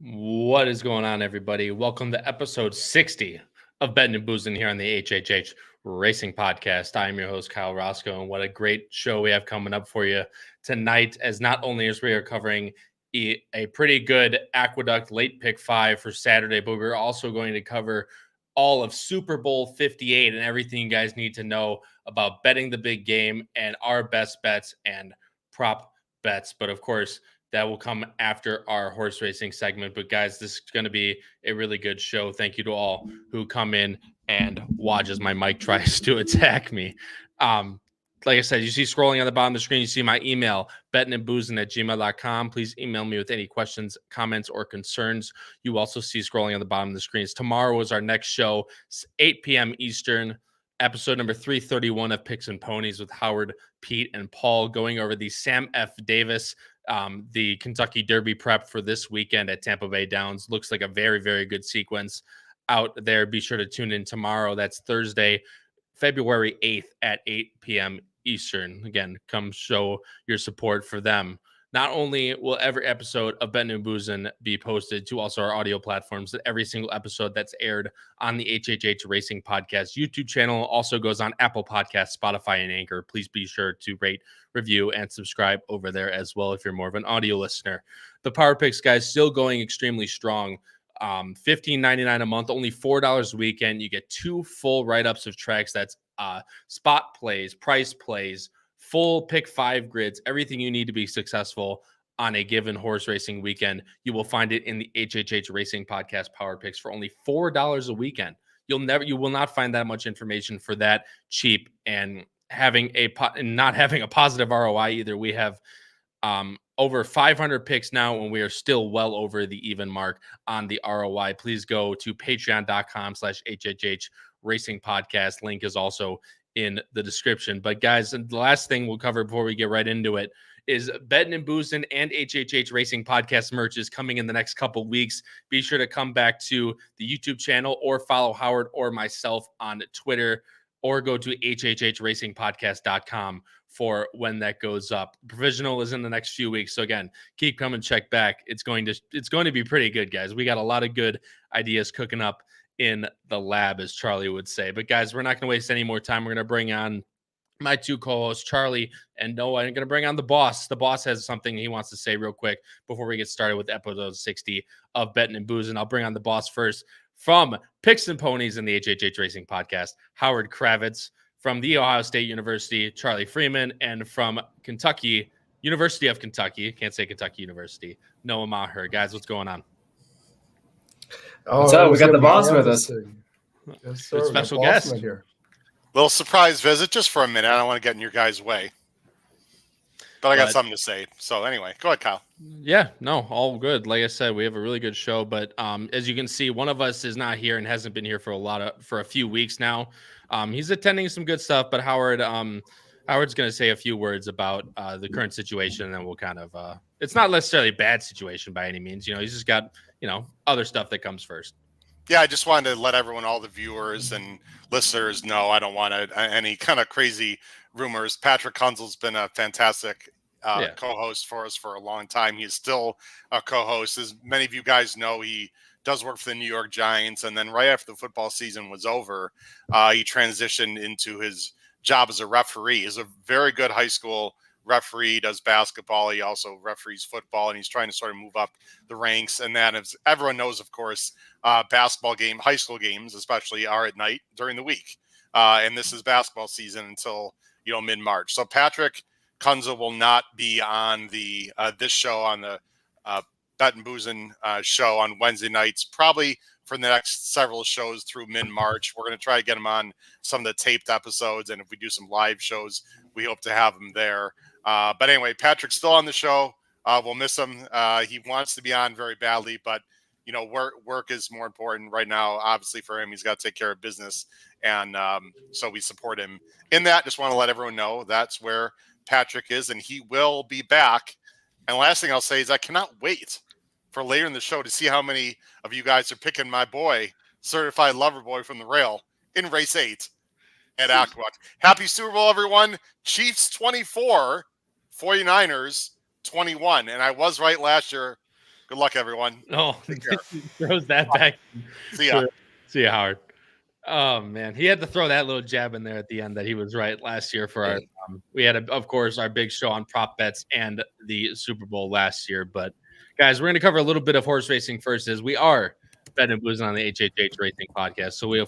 What is going on, everybody? Welcome to episode 60 of Bettin and Boozin here on the HHH Racing Podcast. I am your host, Kyle Roscoe, and what a great show we have coming up for you tonight, as not only as we are covering a pretty good Aqueduct late pick 5 for Saturday, but we're also going to cover all of Super Bowl 58 and everything you guys need to know about betting the big game and our best bets and prop bets. But of course, that will come after our horse racing segment. But guys, this is going to be a really good show. Thank you to all who come in and watch as my mic tries to attack me. Like I said, you see scrolling on the bottom of the screen, you see my email, bettinandboozin@gmail.com. Please email me with any questions, comments, or concerns. You also see scrolling on the bottom of the screens. Tomorrow is our next show, 8 p.m. Eastern, episode number 331 of Picks and Ponies with Howard, Pete, and Paul, going over the Sam F. Davis, the Kentucky Derby prep for this weekend at Tampa Bay Downs. Looks like a very, very good sequence out there. Be sure to tune in tomorrow. That's Thursday, February 8th at 8 p.m. Eastern. Again, come show your support for them. Not only will every episode of Bettin and Boozin be posted to also our audio platforms, that every single episode that's aired on the HHH Racing Podcast YouTube channel also goes on Apple Podcasts, Spotify, and Anchor. Please be sure to rate, review, and subscribe over there as well if you're more of an audio listener. The Power Picks, guys, still going extremely strong. $15.99 a month, only $4 a weekend. You get 2 full write-ups of tracks. That's spot plays, price plays, full pick 5 grids, everything you need to be successful on a given horse racing weekend. You will find it in the HHH Racing Podcast Power Picks for only $4 a weekend. You will not find that much information for that cheap, and not having a positive ROI either. We have over 500 picks now, and we are still well over the even mark on the ROI. Please go to patreon.com/HHH Racing Podcast. Link is also in the description. But guys, the last thing we'll cover before we get right into it is Bettin and Boozin and HHH Racing Podcast merch is coming in the next couple weeks. Be sure to come back to the YouTube channel or follow Howard or myself on Twitter, or go to hhhracingpodcast.com for when that goes up. Provisional is in the next few weeks. So again, keep coming, check back. It's going to be pretty good, guys. We got a lot of good ideas cooking up in the lab, as Charlie would say. But guys, we're not going to waste any more time. We're going to bring on my 2 co-hosts, Charlie and Noah. I'm going to bring on the boss. The boss has something he wants to say real quick before we get started with episode 60 of Bettin and Boozin. I'll bring on the boss first. From Picks and Ponies in the HHH Racing Podcast, Howard Kravitz. From the Ohio State University, Charlie Freeman. And from Kentucky, University of Kentucky, can't say Kentucky University, Noah Maher. Guys, what's going on? What's up? We got the boss with us. Yes, sir. Special guest here. Little surprise visit just for a minute. I don't want to get in your guys' way, but I got something to say. So anyway, go ahead, Kyle. Yeah, no, all good. Like I said, we have a really good show, but as you can see, one of us is not here and hasn't been here for a few weeks now. He's attending some good stuff, but Howard's going to say a few words about the current situation, and then we'll kind of it's not necessarily a bad situation by any means. He's just got other stuff that comes first. Yeah, I just wanted to let everyone, all the viewers and listeners, know I don't want any kind of crazy rumors. Patrick Kunzel's been a fantastic co-host for us for a long time. He's still a co-host. As many of you guys know, he does work for the New York Giants, and then right after the football season was over, he transitioned into his job as a referee. He's a very good high school referee, does basketball. He also referees football, and he's trying to sort of move up the ranks. And then, as everyone knows, of course, high school games especially, are at night during the week. And this is basketball season until mid-March. So Patrick Kunzel will not be on the this show on the Bettin and Boozin show on Wednesday nights, probably for the next several shows through mid-March. We're going to try to get him on some of the taped episodes, and if we do some live shows, we hope to have him there. But anyway, Patrick's still on the show. We'll miss him. He wants to be on very badly, but work is more important right now. Obviously, for him, he's got to take care of business, and so we support him in that. Just want to let everyone know that's where Patrick is, and he will be back. And last thing I'll say is I cannot wait for later in the show to see how many of you guys are picking my boy, Certified Lover Boy from the Rail, in race 8 at Aqueduct. Happy Super Bowl, everyone. Chiefs 24, 49ers 21. And I was right last year Good luck, everyone. Oh, throws that back. See ya. See ya, Howard. Oh man, he had to throw that little jab in there at the end that he was right last year for our. We had, of course, our big show on prop bets and the Super Bowl last year. But guys, we're going to cover a little bit of horse racing first, as we are Bettin and Boozin on the HHH Racing Podcast. So we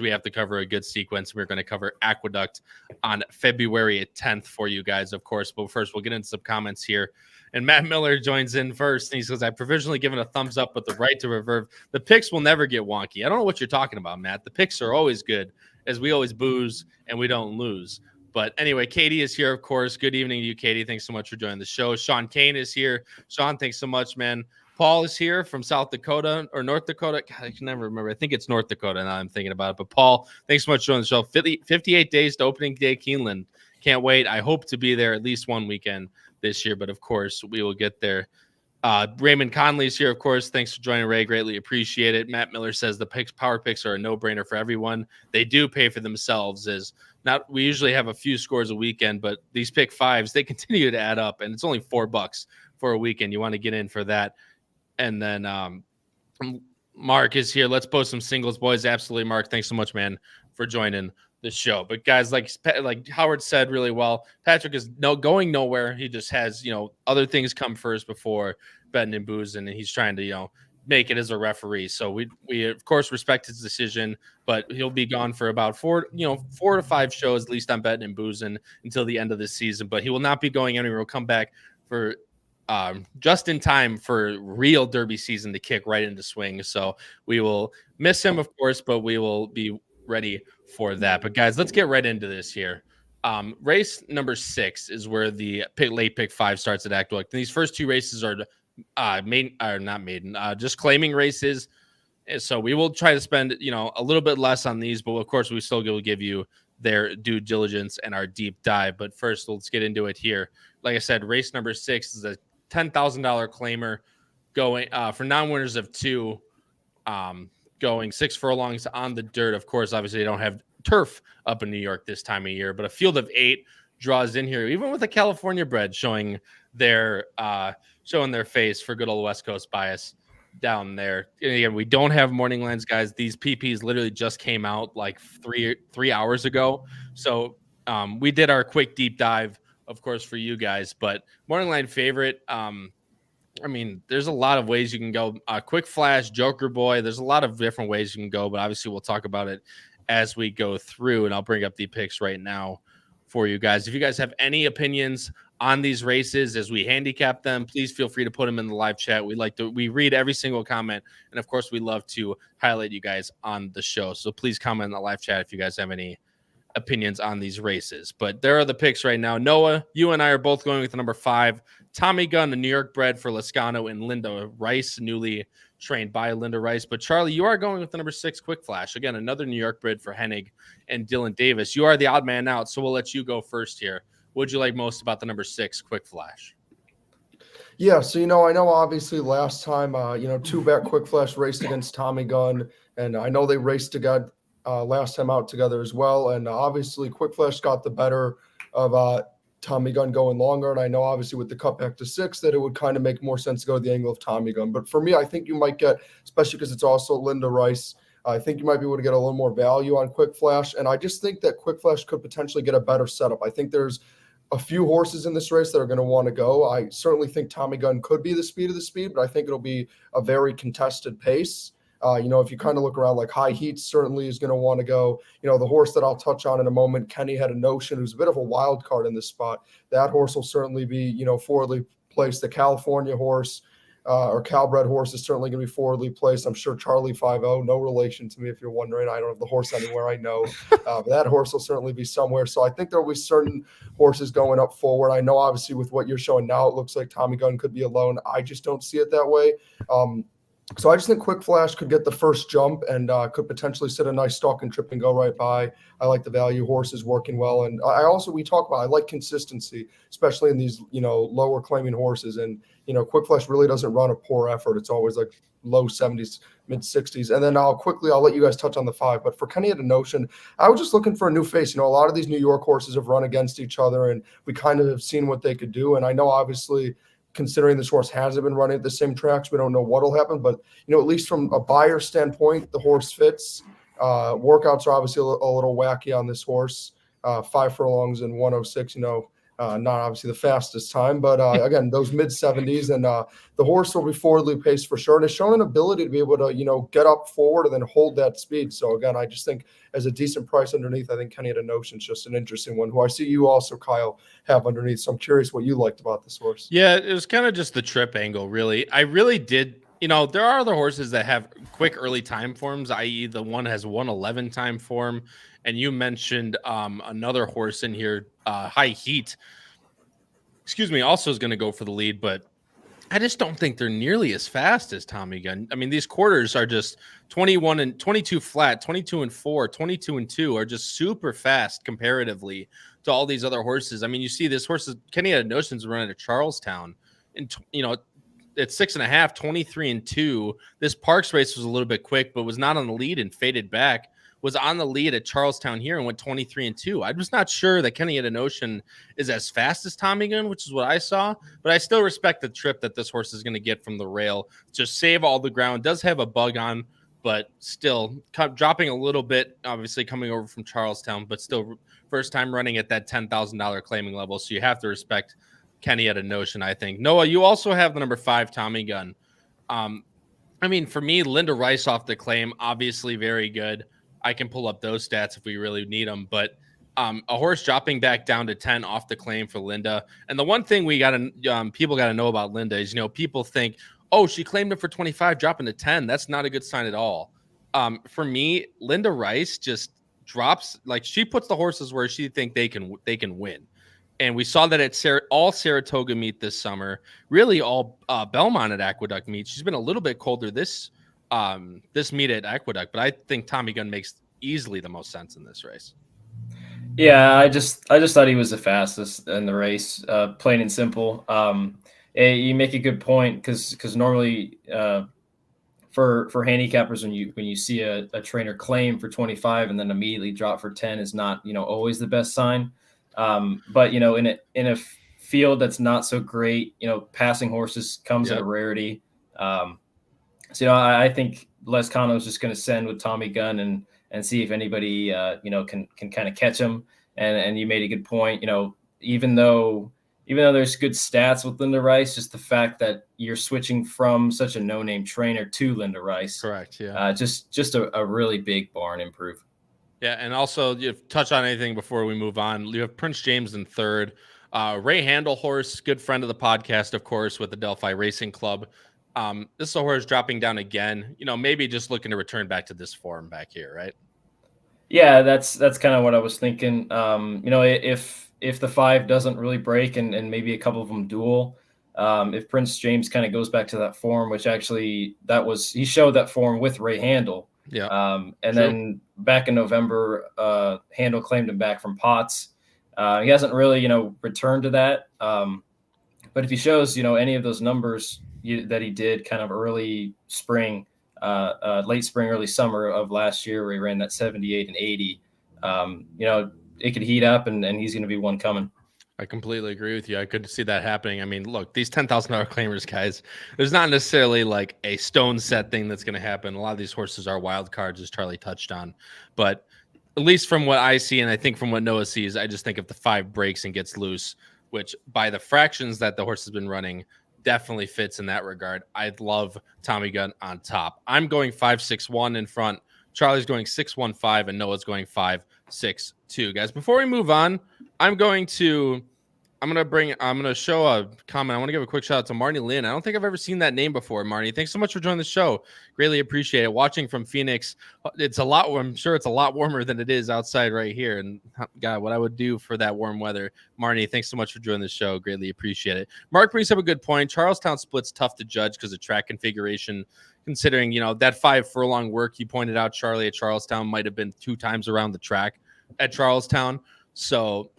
have to cover a good sequence. We're going to cover Aqueduct on February 10th for you guys, of course. But first, we'll get into some comments here. And Matt Miller joins in first. And he says, I've provisionally given a thumbs up with the right to revert. The picks will never get wonky. I don't know what you're talking about, Matt. The picks are always good, as we always booze and we don't lose. But anyway, Katie is here, of course. Good evening to you, Katie. Thanks so much for joining the show. Sean Kane is here. Sean, thanks so much, man. Paul is here from South Dakota or North Dakota. God, I can never remember. I think it's North Dakota now I'm thinking about it. But Paul, thanks so much for joining the show. 58 days to opening day, Keeneland. Can't wait. I hope to be there at least one weekend this year, but of course we will get there. Raymond Conley's here, of course. Thanks for joining, Ray. Greatly appreciate it. Matt Miller says the power picks are a no-brainer for everyone. They do pay for themselves. We usually have a few scores a weekend, but these pick fives, they continue to add up, and it's only $4 for a weekend. You want to get in for that. And then Mark is here. Let's post some singles, boys. Absolutely, Mark. Thanks so much, man, for joining the show. But guys, like Howard said really well, Patrick is going nowhere. He just has other things come first before Bettin and Boozin, and he's trying to make it as a referee. So we of course respect his decision, but he'll be gone for about 4 to 5 shows at least on Bettin and Boozin until the end of the season. But he will not be going anywhere. He'll come back for just in time for real Derby season to kick right into swing. So we will miss him, of course, but we will be ready for that. But guys, let's get right into this here. Race number 6 is where the late pick 5 starts at Aqueduct. And these first 2 races are just claiming races. So we will try to spend a little bit less on these, but of course we still will give you their due diligence and our deep dive. But first, let's get into it here. Like I said, race number 6 is a $10,000 claimer going for non-winners of 2, going 6 furlongs on the dirt. Of course, obviously they don't have turf up in New York this time of year, but a field of 8 draws in here, even with a California bred showing their face for good old West Coast bias down there. And again, we don't have morning lines, guys. These PPs literally just came out like three hours ago. So we did our quick deep dive, of course, for you guys, but morning line favorite. There's a lot of ways you can go. Quick Flash, Joker Boy. There's a lot of different ways you can go, but obviously we'll talk about it as we go through, and I'll bring up the picks right now for you guys. If you guys have any opinions on these races as we handicap them, please feel free to put them in the live chat. We read every single comment, and of course we love to highlight you guys on the show. So please comment in the live chat if you guys have any opinions on these races. But there are the picks right now. Noah, you and I are both going with the number 5, Tommy Gunn, the New York bred for Lascano, and Linda Rice, newly trained by Linda Rice. But Charlie, you are going with the number 6, Quick Flash. Again, another New York bred for Hennig and Dylan Davis. You are the odd man out, so we'll let you go first here. What would you like most about the number 6, Quick Flash? Yeah, so I know obviously last time, 2-back Quick Flash raced against Tommy Gunn, and I know they raced together last time out together as well. And obviously Quick Flash got the better of Tommy Gunn going longer. And I know obviously with the cut back to 6 that it would kind of make more sense to go to the angle of Tommy Gunn. But for me, I think you might get, especially because it's also Linda Rice, I think you might be able to get a little more value on Quick Flash. And I just think that Quick Flash could potentially get a better setup. I think there's a few horses in this race that are going to want to go. I certainly think Tommy Gunn could be the speed of the speed, but I think it'll be a very contested pace. If you kind of look around, like High Heat certainly is going to want to go. The horse that I'll touch on in a moment, Kenny Had a Notion, who's a bit of a wild card in this spot. That horse will certainly be, forwardly placed. The California horse or Calbred horse is certainly going to be forwardly placed. I'm sure Charlie 5-0, no relation to me if you're wondering. I don't have the horse anywhere, I know. But that horse will certainly be somewhere. So I think there will be certain horses going up forward. I know obviously with what you're showing now, it looks like Tommy Gunn could be alone. I just don't see it that way. So I just think Quick Flash could get the first jump and could potentially sit a nice stalk and trip and go right by. I like the value horses working well. And I like consistency, especially in these, lower claiming horses. And, Quick Flash really doesn't run a poor effort. It's always like low 70s, mid 60s. And then I'll let you guys touch on the 5. But for Kenny Had a Notion, I was just looking for a new face. A lot of these New York horses have run against each other and we kind of have seen what they could do. And I know obviously considering this horse hasn't been running at the same tracks, we don't know what'll happen. But, at least from a buyer standpoint, the horse fits. Workouts are obviously a little wacky on this horse. 5 furlongs and 106, not obviously the fastest time, but again, those mid 70s, and the horse will be forwardly paced for sure. And it's shown an ability to be able to, get up forward and then hold that speed. So again, I just think as a decent price underneath, I think Kenny at a Notion is just an interesting one, who I see you also, Kyle, have underneath. So I'm curious what you liked about this horse. Yeah, it was kind of just the trip angle, really. I really did. There are other horses that have quick early time forms, i.e. the one has 1:11 time form. And you mentioned another horse in here, High Heat. Also is going to go for the lead, but I just don't think they're nearly as fast as Tommy Gun. I mean, these quarters are just 21 and 22 flat, 22 and 4, 22 and 2 are just super fast comparatively to all these other horses. I mean, you see this horse, Kenny had Notions running to Charlestown, and it's 6.5, 23 and 2. This Parks race was a little bit quick, but was not on the lead and faded back. Was on the lead at Charlestown here and went 23 and 2. I'm just not sure that Kenny at a Notion is as fast as Tommy Gun, which is what I saw, but I still respect the trip that this horse is going to get from the rail. Just save all the ground. Does have a bug on, but still dropping a little bit, obviously coming over from Charlestown, but still first time running at that $10,000 claiming level. So you have to respect Kenny at a Notion, I think. Noah, you also have the number 5 Tommy Gun. I mean, for me, Linda Rice off the claim, obviously very good. I can pull up those stats if we really need them, but a horse dropping back down to 10 off the claim for Linda. And the one thing we got to people got to know about Linda is, people think, oh, she claimed it for 25, dropping to 10. That's not a good sign at all. For me, Linda Rice just drops, like she puts the horses where she think they can win. And we saw that at all Saratoga meet this summer, really all Belmont at Aqueduct meet. She's been a little bit colder this meet at Aqueduct, but I think Tommy Gun makes easily the most sense in this race. Yeah, I just thought he was the fastest in the race, plain and simple. You make a good point because normally for handicappers, when you see a trainer claim for 25 and then immediately drop for 10 is not always the best sign. But in a field that's not so great, passing horses comes at a rarity. So I think Lescano is just going to send with Tommy Gun and see if anybody can kind of catch him. And you made a good point. Even though there's good stats with Linda Rice, just the fact that you're switching from such a no-name trainer to Linda Rice, correct? Yeah, just a really big barn improve. Yeah, and also you touch on anything before we move on. You have Prince James in third. Ray Handle horse, good friend of the podcast, of course, with the Delphi Racing Club. This is a horse dropping down again, maybe just looking to return back to this form back here, right? Yeah, that's kind of what I was thinking. If the 5 doesn't really break and maybe a couple of them duel, if Prince James kind of goes back to that form, which actually he showed that form with Ray Handle. Yeah. And then back in November, Handle claimed him back from Potts. He hasn't really, returned to that. But if he shows, any of those numbers that he did kind of early spring, late spring, early summer of last year, where he ran that 78 and 80, it could heat up and he's going to be one coming. I completely agree with you. I could see that happening. I mean, look, these $10,000 claimers, guys, there's not necessarily like a stone set thing that's going to happen. A lot of these horses are wild cards, as Charlie touched on. But at least from what I see, and I think from what Noah sees, I just think if the 5 breaks and gets loose, which by the fractions that the horse has been running, definitely fits in that regard. I'd love Tommy Gun on top. I'm going 5-6-1 in front. Charlie's going 6-1-5, and Noah's going 5-6-2. Guys, before we move on, I'm going to show a comment. I want to give a quick shout out to Marnie Lynn. I don't think I've ever seen that name before, Marnie. Thanks so much for joining the show. Greatly appreciate it. Watching from Phoenix, I'm sure it's a lot warmer than it is outside right here. And God, what I would do for that warm weather. Marnie, thanks so much for joining the show. Greatly appreciate it. Mark brings up a good point. Charlestown split's tough to judge because of track configuration. Considering, that 5 furlong work you pointed out, Charlie, at Charlestown might have been 2 times around the track at Charlestown. So,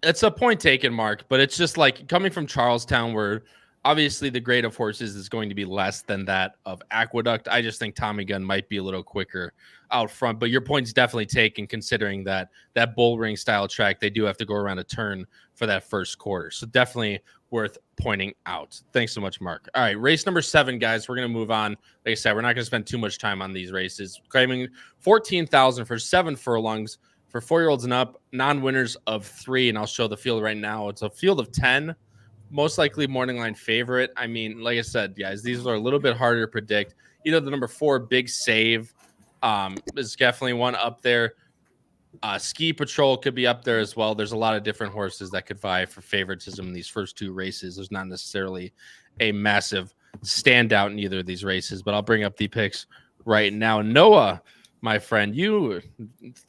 it's a point taken, Mark, but it's just like coming from Charlestown, where obviously the grade of horses is going to be less than that of Aqueduct. I just think Tommy Gun might be a little quicker out front, but your point's definitely taken considering that bull ring style track, they do have to go around a turn for that first quarter. So definitely worth pointing out. Thanks so much, Mark. All right, race number 7, guys. We're going to move on. Like I said, we're not going to spend too much time on these races. Claiming 14,000 for 7 furlongs for 4-year-olds and up, non-winners of 3, and I'll show the field right now. It's a field of 10, most likely morning line favorite. I mean, like I said, guys, these are a little bit harder to predict. The number 4, Big Save, is definitely one up there. Ski Patrol could be up there as well. There's a lot of different horses that could vie for favoritism in these first 2 races. There's not necessarily a massive standout in either of these races, but I'll bring up the picks right now. Noah, my friend, you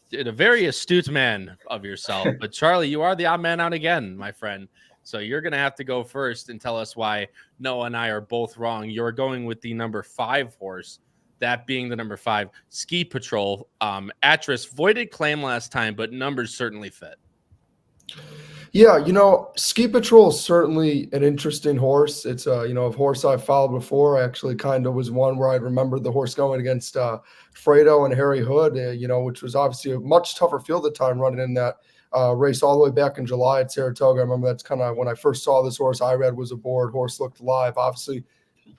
did a very astute man of yourself, but Charlie, you are the odd man out again, my friend. So you're going to have to go first and tell us why Noah and I are both wrong. You're going with the number 5 horse, that being the number 5, Ski Patrol. Actress voided claim last time, but numbers certainly fit. Yeah, Ski Patrol is certainly an interesting horse. It's a horse I've followed before. I actually kind of was one where I remembered the horse going against Fredo and Harry Hood, which was obviously a much tougher field at the time, running in that race all the way back in July at Saratoga. I remember that's kind of when I first saw this horse. IRAD was aboard. Horse looked live. Obviously,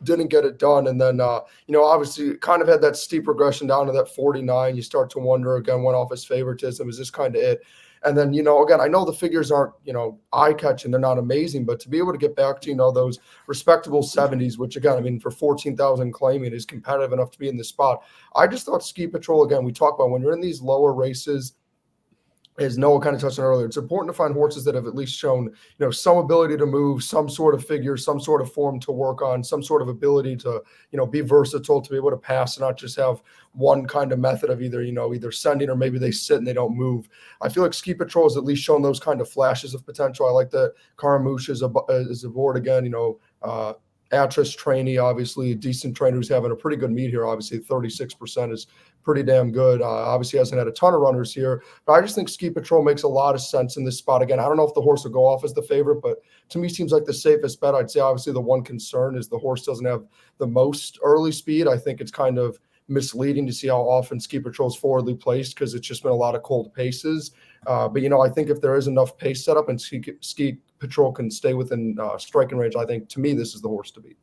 didn't get it done. And then, obviously kind of had that steep regression down to that 49. You start to wonder again, went off his favoritism. Is this kind of it? And then, again, I know the figures aren't, eye-catching. They're not amazing. But to be able to get back to, those respectable 70s, which, again, I mean, for 14,000 claiming is competitive enough to be in this spot. I just thought Ski Patrol, again, we talk about when you're in these lower races, as Noah kind of touched on earlier, it's important to find horses that have at least shown, some ability to move, some sort of figure, some sort of form to work on, some sort of ability to, be versatile, to be able to pass and not just have one kind of method of either sending or maybe they sit and they don't move. I feel like Ski Patrol has at least shown those kind of flashes of potential. I like that Karamouche is aboard again, Atras trainee, obviously a decent trainer who's having a pretty good meet here. Obviously 36% is pretty damn good. Obviously hasn't had a ton of runners here, but I just think Ski Patrol makes a lot of sense in this spot. Again, I don't know if the horse will go off as the favorite, but to me seems like the safest bet. I'd say obviously the one concern is the horse doesn't have the most early speed. I think it's kind of misleading to see how often Ski Patrol is forwardly placed because it's just been a lot of cold paces. But I think if there is enough pace setup and Ski Patrol can stay within striking range, I think to me this is the horse to beat.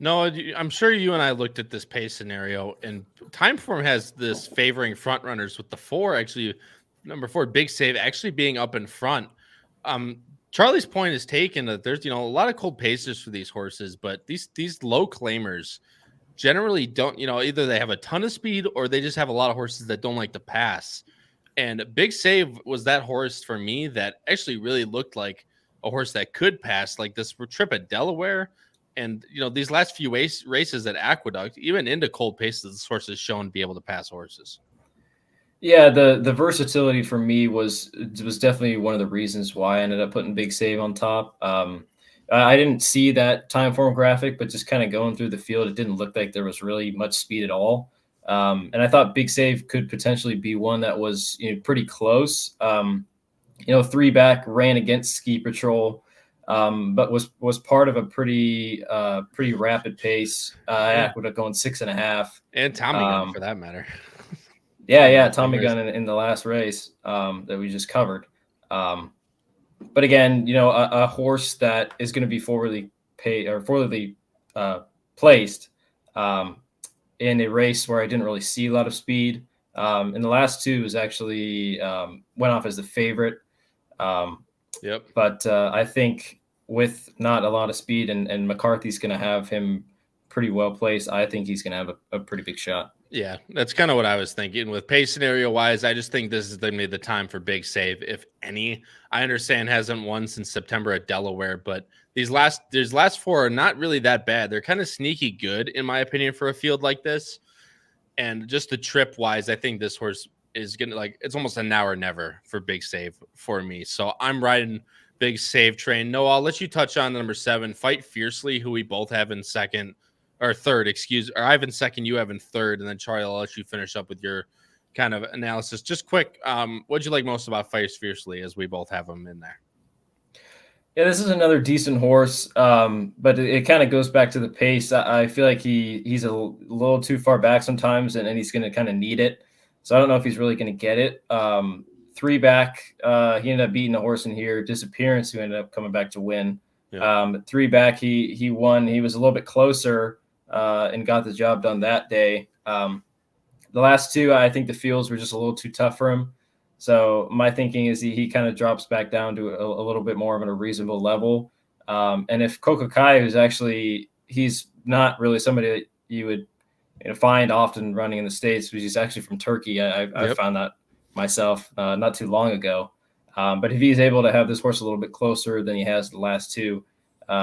No, I'm sure you and I looked at this pace scenario, and Timeform has this favoring front runners with the 4, actually, number 4, Big Save, actually being up in front. Charlie's point is taken that there's, a lot of cold paces for these horses, but these low claimers generally don't, either they have a ton of speed or they just have a lot of horses that don't like to pass. And Big Save was that horse for me that actually really looked like a horse that could pass, like this trip at Delaware. And, these last few races at Aqueduct, even into cold paces, this horse has shown to be able to pass horses. Yeah, the versatility for me was definitely one of the reasons why I ended up putting Big Save on top. I didn't see that Timeform graphic, but just kind of going through the field, it didn't look like there was really much speed at all. And I thought Big Save could potentially be one that was pretty close. 3 back ran against Ski Patrol. But was part of a pretty rapid pace. Aqueduct going 6.5, and Tommy Gun for that matter. Tommy Gun in the last race that we just covered. But again, a horse that is going to be forwardly placed in a race where I didn't really see a lot of speed. In the last 2 was actually went off as the favorite. Yep. But I think with not a lot of speed and McCarthy's going to have him pretty well placed, I think he's going to have a pretty big shot. Yeah, that's kind of what I was thinking. With pace scenario wise, I just think this is going to be the time for Big Save, if any. I understand hasn't won since September at Delaware, but these last 4 are not really that bad. They're kind of sneaky good, in my opinion, for a field like this. And just the trip wise, I think this horse is going to it's almost a now or never for Big Save for me. So I'm riding Big Save train. No, I'll let you touch on the number 7, Fight Fiercely, who we both have in second or third, or I have in second, you have in third. And then Charlie, I'll let you finish up with your kind of analysis. Just quick, what'd you like most about Fight Fiercely, as we both have them in there? Yeah, this is another decent horse, but it kind of goes back to the pace. I feel like he's a little too far back sometimes, and he's going to kind of need it. So I don't know if he's really going to get it. 3 back, he ended up beating a horse in here, Disappearance, who ended up coming back to win. Yeah. 3 back, he won. He was a little bit closer and got the job done that day. The last 2, I think the fields were just a little too tough for him. So my thinking is he kind of drops back down to a little bit more of a reasonable level. And if Kokokai, he's not really somebody that you would find often running in the States, because he's actually from Turkey. I found that myself not too long ago. But if he's able to have this horse a little bit closer than he has the last 2,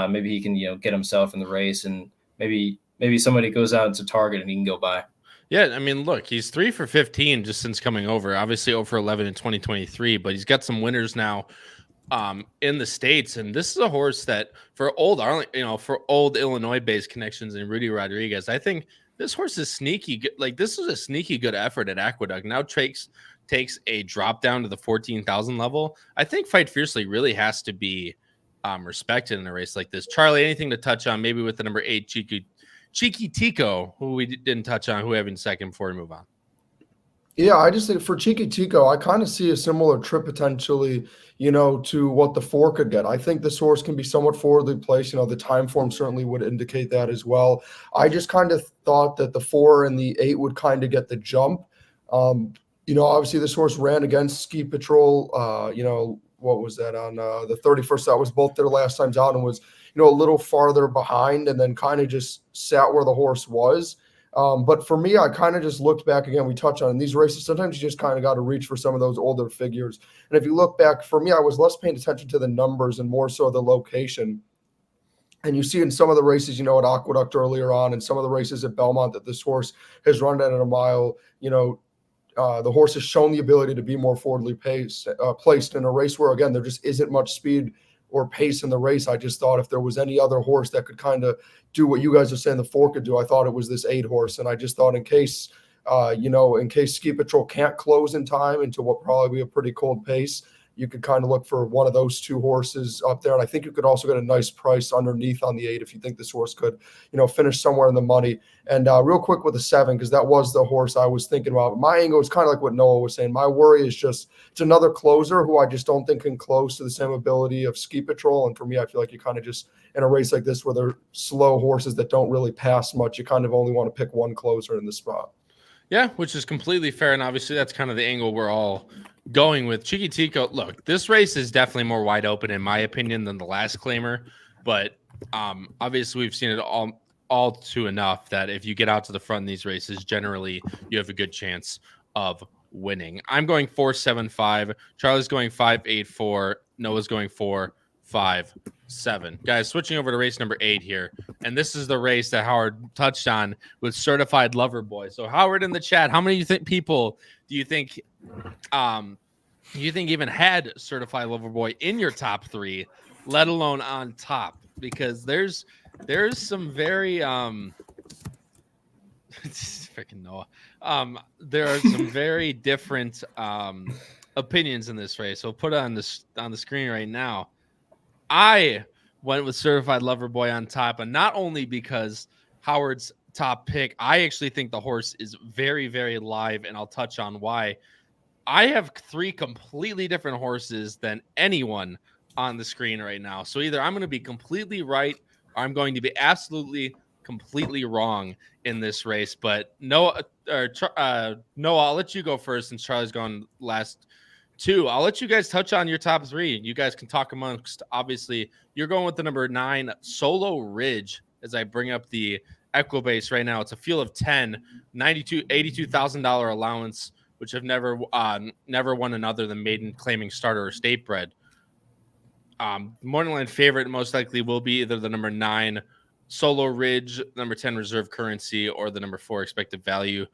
maybe he can get himself in the race, and maybe somebody goes out into target and he can go by. Yeah, I mean, look, he's 3 for 15 just since coming over. Obviously 0 for 11 in 2023, but he's got some winners now in the States. And this is a horse that for old Illinois-based connections and Rudy Rodriguez, I think this horse is sneaky good. Like, this is a sneaky good effort at Aqueduct. Now takes a drop down to the 14,000 level. I think Fight Fiercely really has to be respected in a race like this. Charlie, anything to touch on maybe with the number 8 Cheeky Tico, who we didn't touch on, who we have in second before we move on? Yeah, I just think for Cheeky Tico, I kind of see a similar trip potentially, to what the 4 could get. I think this horse can be somewhat forwardly placed. The time form certainly would indicate that as well. I just kind of thought that the 4 and the 8 would kind of get the jump. Obviously this horse ran against Ski Patrol, what was that on the 31st? That was both their last times out, and was, a little farther behind, and then kind of just sat where the horse was. But for me, I kind of just looked back again. We touched on in these races. Sometimes you just kind of got to reach for some of those older figures. And if you look back, for me, I was less paying attention to the numbers and more so the location. And you see in some of the races, at Aqueduct earlier on, and some of the races at Belmont that this horse has run at a mile, the horse has shown the ability to be more forwardly placed in a race where, again, there just isn't much speed or pace in the race. I just thought if there was any other horse that could kind of do what you guys are saying the 4 could do, I thought it was this 8 horse. And I just thought in case Ski Patrol can't close in time into what probably be a pretty cold pace, you could kind of look for one of those 2 horses up there. And I think you could also get a nice price underneath on the 8 if you think this horse could, finish somewhere in the money. And real quick with the 7, because that was the horse I was thinking about. My angle is kind of like what Noah was saying. My worry is just it's another closer who I just don't think can close to the same ability of Ski Patrol. And for me, I feel like you kind of just, in a race like this where they're slow horses that don't really pass much, you kind of only want to pick one closer in the spot. Yeah, which is completely fair. And obviously that's kind of the angle we're all going with. Cheeky Tico, look, this race is definitely more wide open in my opinion than the last claimer, but obviously we've seen it all too enough that if you get out to the front in these races, generally you have a good chance of winning. I'm going 4-7-5. Charlie's going 5-8-4. Noah's going 4-5-7. Guys, switching over to race number 8 here, and this is the race that Howard touched on with Certified Lover Boy. So Howard, in the chat, how many people do you think even had Certified Lover Boy in your top 3, let alone on top? Because there's some very freaking Noah. There are some very different opinions in this race. So put it on the screen right now. I went with Certified Lover Boy on top, and not only because Howard's top pick, I actually think the horse is very, very live, and I'll touch on why. I have 3 completely different horses than anyone on the screen right now. So either I'm going to be completely right or I'm going to be absolutely completely wrong in this race. But Noah, I'll let you go first since Charlie's gone last 2. I'll let you guys touch on your top 3. You guys can talk amongst, obviously, you're going with the number 9, Solo Ridge, as I bring up the Equibase right now. It's a field of 10, $82,000 allowance, which have never won another than maiden, claiming, starter, or state bred. Morning line favorite most likely will be either the number 9 Solo Ridge, number 10 Reserve Currency, or the number 4 Expected Value.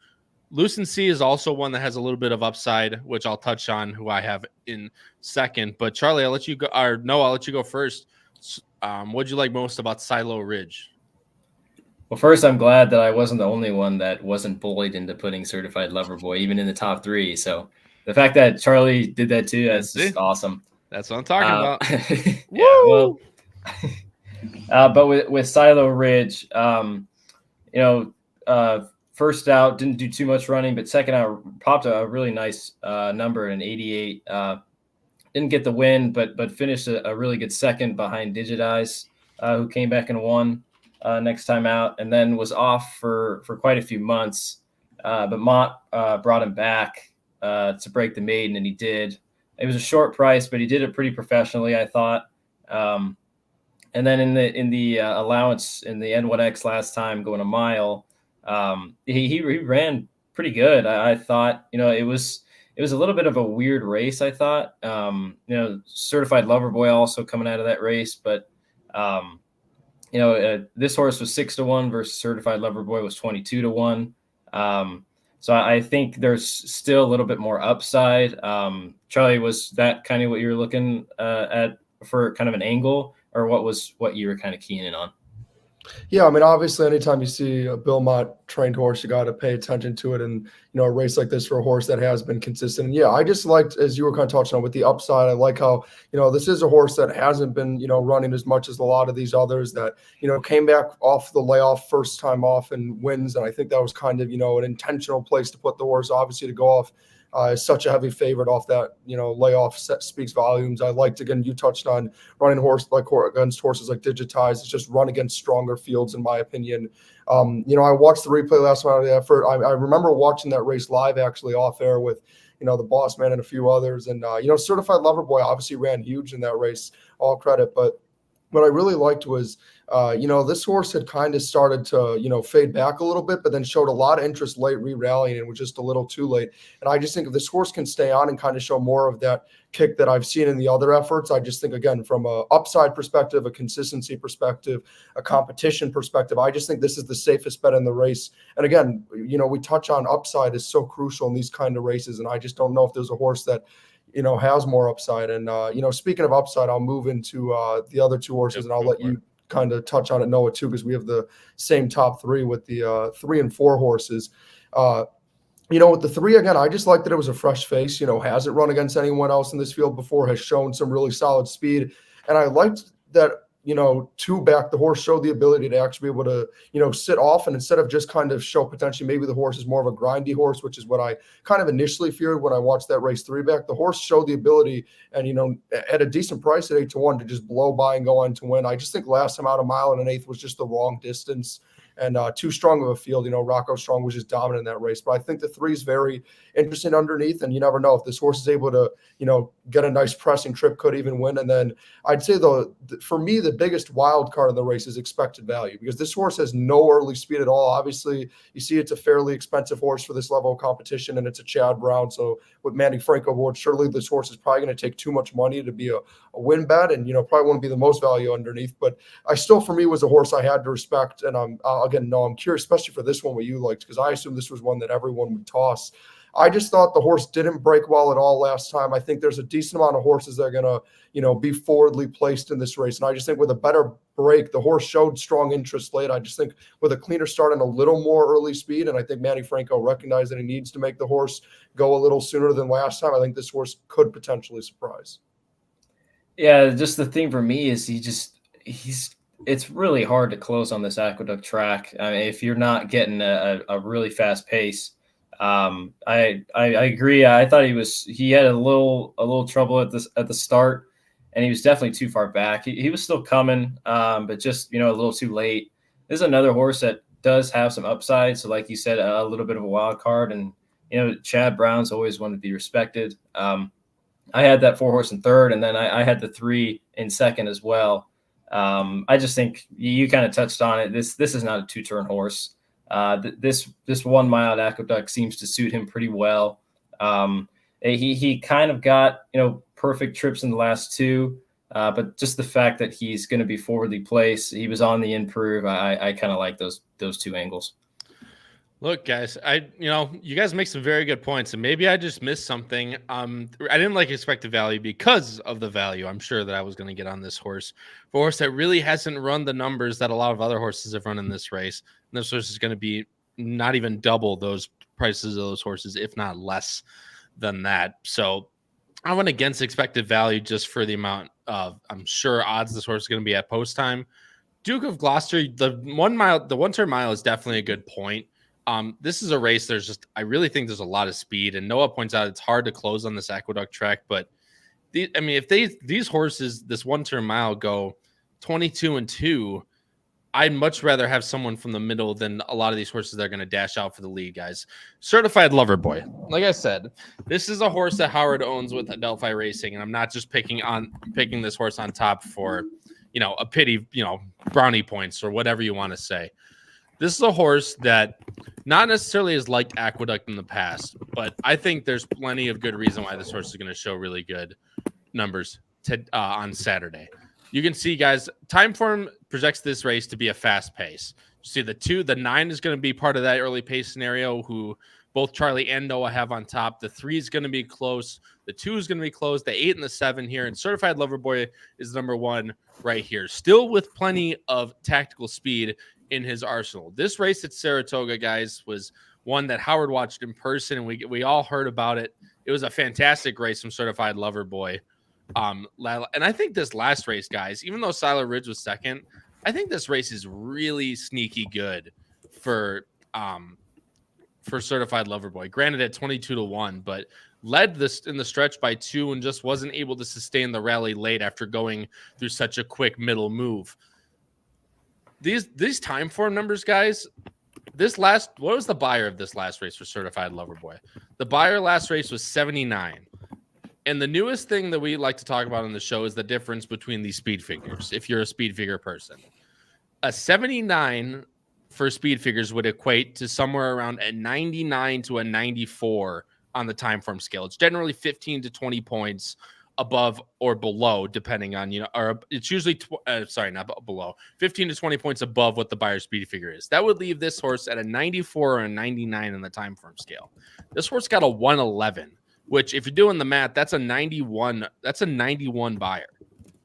Lucency is also one that has a little bit of upside, which I'll touch on, who I have in second. But Charlie, I'll let you go. Or no, I'll let you go first. What'd you like most about Silo Ridge? Well, first, I'm glad that I wasn't the only one that wasn't bullied into putting Certified Lover Boy even in the top 3. So the fact that Charlie did that too, that's just awesome. That's what I'm talking about. Yeah, well, but with Silo Ridge, first out didn't do too much running, but second out popped a really nice number, an 88 didn't get the win, but finished a really good second behind Digitize, who came back and won next time out, and then was off for quite a few months. But Mott brought him back to break the maiden, and he did. It was a short price, but he did it pretty professionally, I thought. And then in the allowance in the N1X last time going a mile, he ran pretty good. I thought, it was a little bit of a weird race. I thought, Certified Lover Boy also coming out of that race, but this horse was 6-1 versus Certified Lover Boy was 22-1. So I think there's still a little bit more upside. Charlie, was that kind of what you were looking at for kind of an angle, or what you were kind of keying in on? Yeah, I mean, obviously, anytime you see a Bill Mott trained horse, you got to pay attention to it. And, a race like this for a horse that has been consistent. And yeah, I just liked, as you were kind of touching on with the upside, I like how, this is a horse that hasn't been, running as much as a lot of these others that, came back off the layoff first time off and wins. And I think that was kind of, an intentional place to put the horse, obviously, to go off. Is such a heavy favorite off that, layoff speaks volumes. I liked, again, you touched on running against horses like Digitize. It's just run against stronger fields, in my opinion. I watched the replay last night of the effort. I remember watching that race live, actually, off air with, the Boss Man and a few others. And, Certified Lover Boy obviously ran huge in that race, all credit. But what I really liked was, this horse had kind of started to, fade back a little bit, but then showed a lot of interest late re-rallying and was just a little too late. And I just think if this horse can stay on and kind of show more of that kick that I've seen in the other efforts, I just think, again, from a upside perspective, a consistency perspective, a competition perspective, I just think this is the safest bet in the race. And again, we touch on upside is so crucial in these kind of races. And I just don't know if there's a horse that, has more upside. And, speaking of upside, I'll move into the other two horses, and I'll let you kind of touch on it, Noah, too, because we have the same top three with the 3 and 4 horses. With the 3, again, I just like that it was a fresh face, hasn't run against anyone else in this field before, has shown some really solid speed. And I liked that, 2 back, the horse showed the ability to actually be able to, sit off, and instead of just kind of show potentially maybe the horse is more of a grindy horse, which is what I kind of initially feared when I watched that race 3 back. The horse showed the ability and, at a decent price at 8-1 to just blow by and go on to win. I just think last time out, a mile and an eighth was just the wrong distance. And too strong of a field. Rocco Strong was just dominant in that race. But I think the 3 is very interesting underneath, and you never know if this horse is able to, get a nice pressing trip, could even win. And then I'd say for me, the biggest wild card in the race is expected value, because this horse has no early speed at all. Obviously, you see it's a fairly expensive horse for this level of competition, and it's a Chad Brown. So with Manny Franco aboard, surely this horse is probably going to take too much money to be a win bet, and probably won't be the most value underneath. But I still, for me, was a horse I had to respect, and I'm curious, especially for this one, what you liked, because I assume this was one that everyone would toss. I just thought the horse didn't break well at all last time. I think there's a decent amount of horses that are going to, be forwardly placed in this race. And I just think with a better break, the horse showed strong interest late. I just think with a cleaner start and a little more early speed, and I think Manny Franco recognized that he needs to make the horse go a little sooner than last time, I think this horse could potentially surprise. Yeah, just the thing for me is it's really hard to close on this Aqueduct track. I mean, if you're not getting a really fast pace. I agree. I thought he had a little trouble at the start, and he was definitely too far back. He was still coming, but just, a little too late. This is another horse that does have some upside. So like you said, a little bit of a wild card, and, Chad Brown's always one to be respected. I had that 4 horse in third, and then I had the 3 in second as well. I just think you kind of touched on it. This is not a 2-turn horse. This 1 mile at Aqueduct seems to suit him pretty well. He kind of got, perfect trips in the last 2, but just the fact that he's going to be forwardly placed, he was on the improve. I kind of like those 2 angles. Look, guys, you guys make some very good points, and maybe I just missed something. I didn't like expected value because of the value I'm sure that I was going to get on this horse. For a horse that really hasn't run the numbers that a lot of other horses have run in this race. And this horse is going to be not even double those prices of those horses, if not less than that. So I went against expected value just for the amount of, I'm sure, odds this horse is going to be at post time. Duke of Gloucester, the 1-turn mile is definitely a good point. This is a race. I really think there's a lot of speed, and Noah points out it's hard to close on this Aqueduct track, but if these horses this 1-turn mile go 22-2, I'd much rather have someone from the middle than a lot of these horses that are going to dash out for the lead, guys. Certified Lover Boy. Like I said, this is a horse that Howard owns with Adelphi Racing, and I'm not just picking this horse on top for, a pity, brownie points or whatever you want to say. This is a horse that not necessarily has liked Aqueduct in the past, but I think there's plenty of good reason why this horse is going to show really good numbers on Saturday. You can see, guys, Timeform projects this race to be a fast pace. You see the 9 is going to be part of that early pace scenario, who both Charlie and Noah have on top. The 3 is going to be close. The 2 is going to be close. The 8 and the 7 here. And Certified Lover Boy is number 1 right here. Still with plenty of tactical speed in his arsenal. This race at Saratoga, guys, was one that Howard watched in person, and we all heard about it. It was a fantastic race from Certified Lover Boy. And I think this last race, guys, even though Siler Ridge was second, I think this race is really sneaky good for Certified Lover Boy. Granted at 22-1, but led this in the stretch by 2 and just wasn't able to sustain the rally late after going through such a quick middle move. These time form numbers, guys. What was the buyer of this last race for Certified Lover Boy? The buyer last race was 79. And the newest thing that we like to talk about on the show is the difference between these speed figures, if you're a speed figure person. A 79 for speed figures would equate to somewhere around a 99 to a 94 on the Timeform scale. It's generally 15 to 20 points above or below, depending on, or it's usually, not below, 15 to 20 points above what the buyer speed figure is. That would leave this horse at a 94 or a 99 on the Timeform scale. This horse got a 111. Which, if you're doing the math, that's a 91. That's a 91 buyer.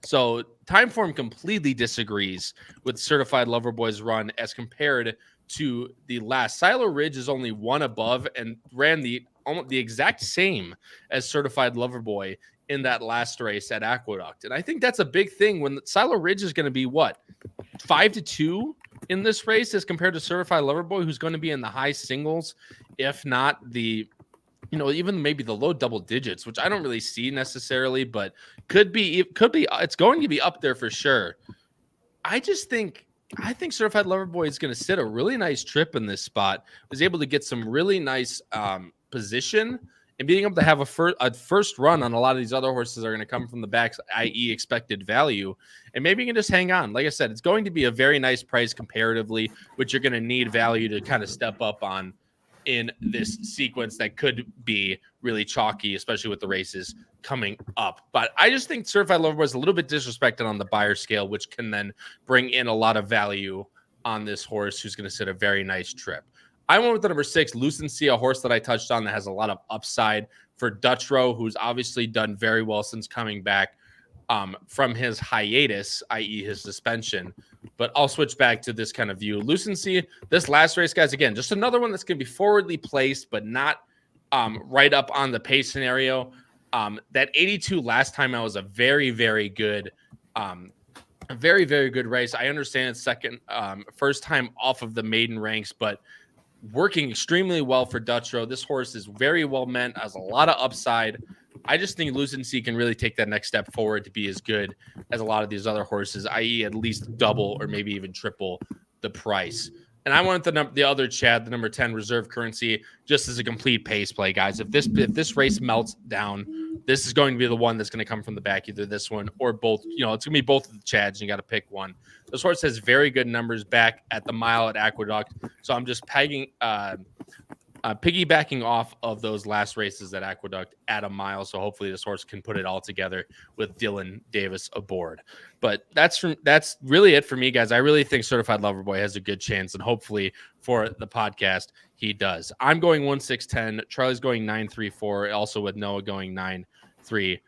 So Timeform completely disagrees with Certified Lover Boy's run as compared to the last. Siler Ridge is only 1 above and ran the exact same as Certified Lover Boy in that last race at Aqueduct. And I think that's a big thing when Siler Ridge is going to be 5-2 in this race as compared to Certified Lover Boy, who's going to be in the high singles, if not the even maybe the low double digits, which I don't really see necessarily, but could be. It's going to be up there for sure. I think Certified Lover Boy is going to sit a really nice trip in this spot. Was able to get some really nice position and being able to have a first run on a lot of these other horses that are going to come from the backs, i.e. expected value. And maybe you can just hang on. Like I said, it's going to be a very nice price comparatively, which you're going to need value to kind of step up on in this sequence that could be really chalky, especially with the races coming up. But I just think Certified Lover Boy is a little bit disrespected on the buyer scale, which can then bring in a lot of value on this horse who's going to sit a very nice trip. I went with the number 6, Lucency, a horse that I touched on that has a lot of upside for Dutro, who's obviously done very well since coming back from his hiatus, i.e. his suspension. But I'll switch back to this kind of view. Lucency, this last race, guys, again, just another one that's going to be forwardly placed, but not right up on the pace scenario. That 82 last time out was a very, very good race. I understand it's first time off of the maiden ranks, but working extremely well for Dutro. This horse is very well meant, has a lot of upside. I just think Lucency can really take that next step forward to be as good as a lot of these other horses, i.e. at least double or maybe even triple the price. And I want the other Chad, the number 10 Reserve Currency, just as a complete pace play, guys. If this race melts down, this is going to be the one that's going to come from the back, either this one or both. It's going to be both of the Chads. You got to pick one. This horse has very good numbers back at the mile at Aqueduct. So I'm just piggybacking off of those last races at Aqueduct at a mile. So hopefully this horse can put it all together with Dylan Davis aboard. But that's really it for me, guys. I really think Certified Lover Boy has a good chance, and hopefully for the podcast he does. I'm going 1-6-10. Charlie's going 9-3-4. Also with Noah going 9-3-4.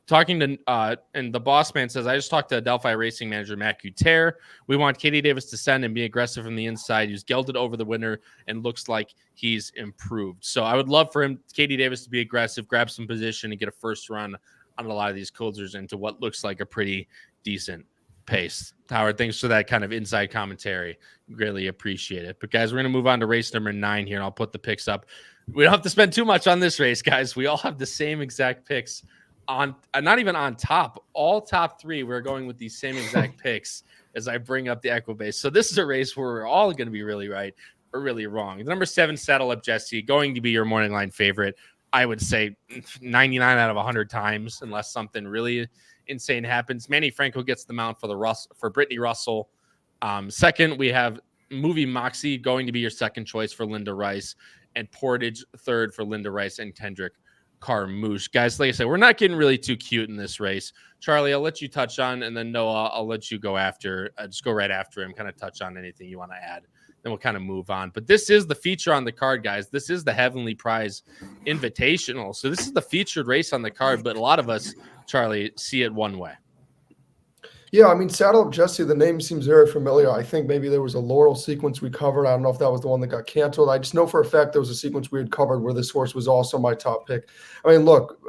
Talking to and the boss man says, I just talked to Adelphi Racing Manager Matt Couture. We want Katie Davis to send and be aggressive from the inside. He's gelded over the winner and looks like he's improved. So I would love for Katie Davis to be aggressive, grab some position, and get a first run on a lot of these closers into what looks like a pretty decent pace. Howard, thanks for that kind of inside commentary. Greatly appreciate it. But guys, we're going to move on to race number 9 here, and I'll put the picks up. We don't have to spend too much on this race, guys. We all have the same exact picks on not even on top, all top three, we're going with these same exact picks as I bring up the Equibase. So this is a race where we're all going to be really right or really wrong. The number 7, Saddle Up Jesse, going to be your morning line favorite. I would say 99 out of 100 times, unless something really insane happens. Manny Franco gets the mount for Brittany Russell. Second, we have Movie Moxie going to be your second choice for Linda Rice, and Portage third for Linda Rice and Kendrick Carmouche. Guys, like I said, we're not getting really too cute in this race. Charlie, I'll let you touch on, and then Noah, I'll let you go after. Just go right after him, kind of touch on anything you want to add. Then we'll kind of move on. But this is the feature on the card, guys. This is the Heavenly Prize Invitational. So this is the featured race on the card, but a lot of us, Charlie, see it one way. Yeah, I mean, Saddle Up Jesse, the name seems very familiar. I think maybe there was a Laurel sequence we covered. I don't know if that was the one that got canceled. I just know for a fact there was a sequence we had covered where this horse was also my top pick. I mean, look,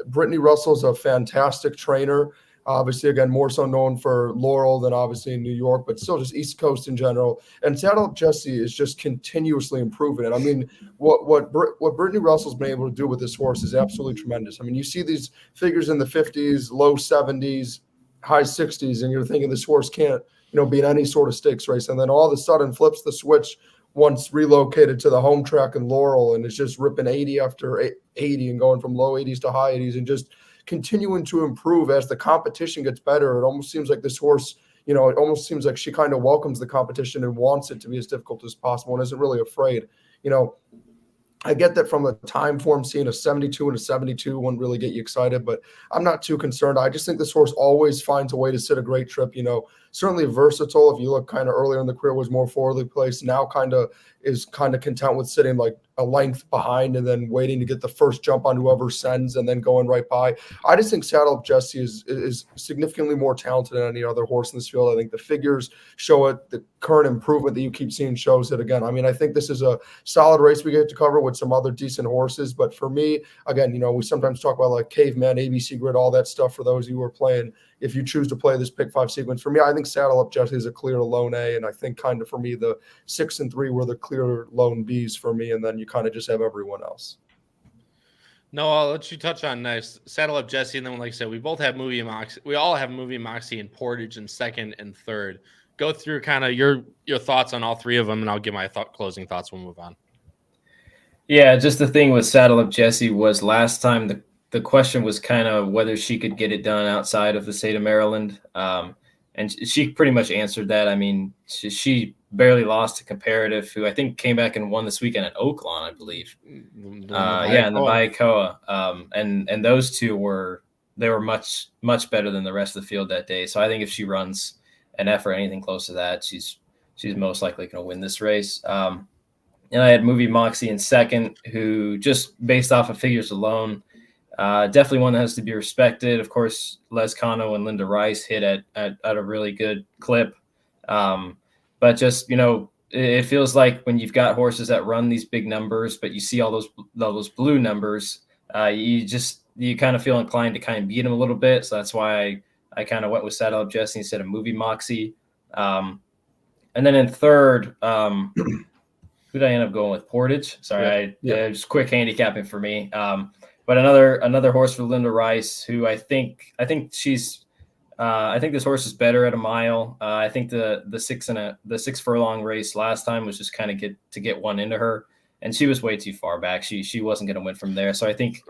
Brittany Russell's a fantastic trainer. Obviously, again, more so known for Laurel than obviously in New York, but still just East Coast in general. And Saddle Up Jesse is just continuously improving it. I mean, what Brittany Russell's been able to do with this horse is absolutely tremendous. I mean, you see these figures in the 50s, low 70s, high 60s, and you're thinking this horse can't, be in any sort of stakes race. And then all of a sudden flips the switch once relocated to the home track in Laurel and is just ripping 80 after 80 and going from low 80s to high 80s and just continuing to improve as the competition gets better. It almost seems like this horse, it almost seems like she kind of welcomes the competition and wants it to be as difficult as possible and isn't really afraid. I get that from the time form, seeing a 72 and a 72 wouldn't really get you excited, but I'm not too concerned. I just think this horse always finds a way to sit a great trip. Certainly versatile. If you look kind of earlier in the career, was more forwardly placed. Now is content with sitting like a length behind and then waiting to get the first jump on whoever sends and then going right by. I just think Saddle Up Jesse is significantly more talented than any other horse in this field. I think the figures show it. The current improvement that you keep seeing shows it again. I mean, I think this is a solid race we get to cover with some other decent horses. But for me, again, we sometimes talk about like Caveman, ABC Grid, all that stuff for those who are playing. If you choose to play this pick 5 sequence, for me, I think Saddle Up Jesse is a clear lone A, and I think kind of for me the 6 and 3 were the clear lone Bs for me, and then you kind of just have everyone else. No, I'll let you touch on next. Saddle Up Jesse, and then like I said, we both have Movie Moxie. We all have Movie Moxie and Portage in second and third. Go through kind of your thoughts on all three of them, and I'll give my closing thoughts. We'll move on. Yeah, just the thing with Saddle Up Jesse was last time the question was kind of whether she could get it done outside of the state of Maryland. And she pretty much answered that. I mean, she barely lost to Comparative, who I think came back and won this weekend at Oaklawn, I believe. In the Baiacoa. And those two were much, much better than the rest of the field that day. So I think if she runs an effort, anything close to that, she's most likely going to win this race. And I had Movie Moxie in second, who just based off of figures alone, definitely one that has to be respected. Of course, Les Cano and Linda Rice hit at a really good clip. But just, it feels like when you've got horses that run these big numbers, but you see all those blue numbers, you kind of feel inclined to kind of beat them a little bit. So that's why I kind of went with Saddle Up Jesse instead of Movie Moxie. And then in third, who did I end up going with? Portage. Sorry, just quick handicapping for me. But another horse for Linda Rice, who I think she's I think this horse is better at a mile. I think the 6 furlong race last time was just kind of get one into her, and she was way too far back. She wasn't going to win from there. So I think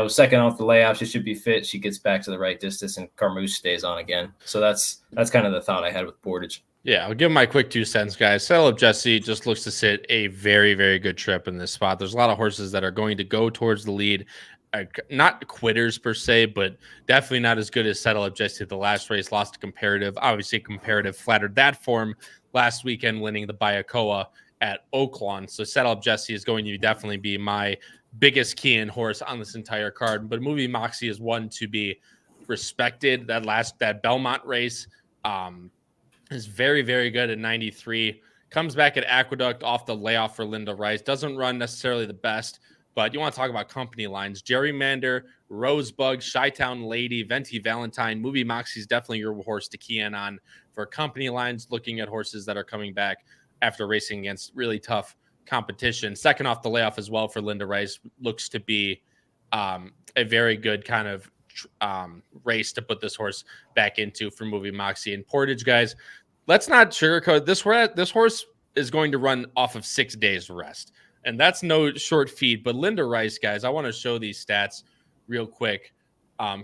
second off the layoff, she should be fit. She gets back to the right distance, and Carmouche stays on again. So that's kind of the thought I had with Portage. Yeah, I'll give my quick 2 cents, guys. Saddle Up Jesse just looks to sit a very, very good trip in this spot. There's a lot of horses that are going to go towards the lead. Not quitters per se, but definitely not as good as Saddle Up Jesse. The last race lost to Comparative. Obviously, Comparative flattered that form last weekend, winning the Baiacoa at Oaklawn. So Saddle Up Jesse is going to definitely be my biggest key-in horse on this entire card. But Movie Moxie is one to be respected. That Belmont race is very, very good at 93. Comes back at Aqueduct off the layoff for Linda Rice. Doesn't run necessarily the best, but you want to talk about company lines. Gerrymander, Rosebud, Chi-Town Lady, Venti Valentine. Movie Moxie is definitely your horse to key in on for company lines, looking at horses that are coming back after racing against really tough competition. Second off the layoff as well for Linda Rice looks to be a very good kind of race to put this horse back into for moving Moxie and Portage, guys. Let's not sugarcoat this. This horse is going to run off of 6 days rest, and that's no short feat. But Linda Rice, guys, I want to show these stats real quick.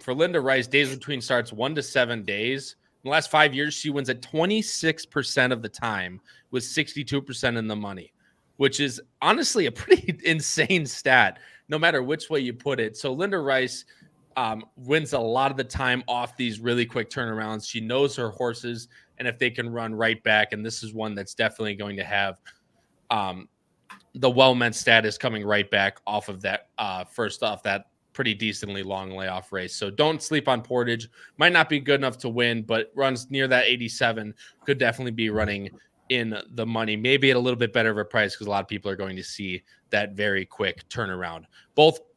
For Linda Rice, days between starts 1 to 7 days. In the last 5 years, she wins at 26% of the time with 62% in the money, which is honestly a pretty insane stat, no matter which way you put it. So Linda Rice wins a lot of the time off these really quick turnarounds. She knows her horses, and if they can run right back, and this is one that's definitely going to have the well-meant status coming right back off of that first off that pretty decently long layoff race. So don't sleep on Portage. Might not be good enough to win, but runs near that 87, could definitely be running in the money, maybe at a little bit better of a price, because a lot of people are going to see that very quick turnaround.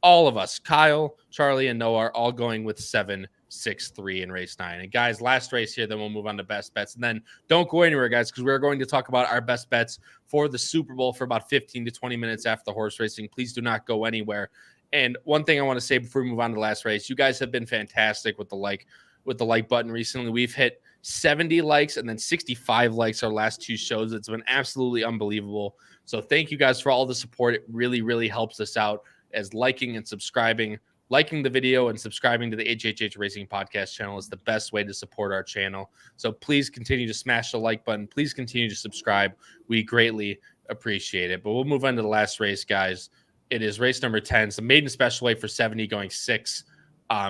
All of us, Kyle, Charlie, and Noah, are all going with 7-6-3 in race 9. And guys, last race here, then we'll move on to best bets. And then don't go anywhere, guys, because we're going to talk about our best bets for the Super Bowl for about 15 to 20 minutes after the horse racing. Please do not go anywhere. And one thing I want to say before we move on to the last race, you guys have been fantastic with the like button recently. We've hit 70 likes and then 65 likes our last 2 shows. It's been absolutely unbelievable. So thank you guys for all the support. It really, really helps us out, as liking and subscribing. Liking the video and subscribing to the HHH Racing Podcast channel is the best way to support our channel. So please continue to smash the like button. Please continue to subscribe. We greatly appreciate it. But we'll move on to the last race, guys. It is race number 10. It's a maiden special weight for 70, going 6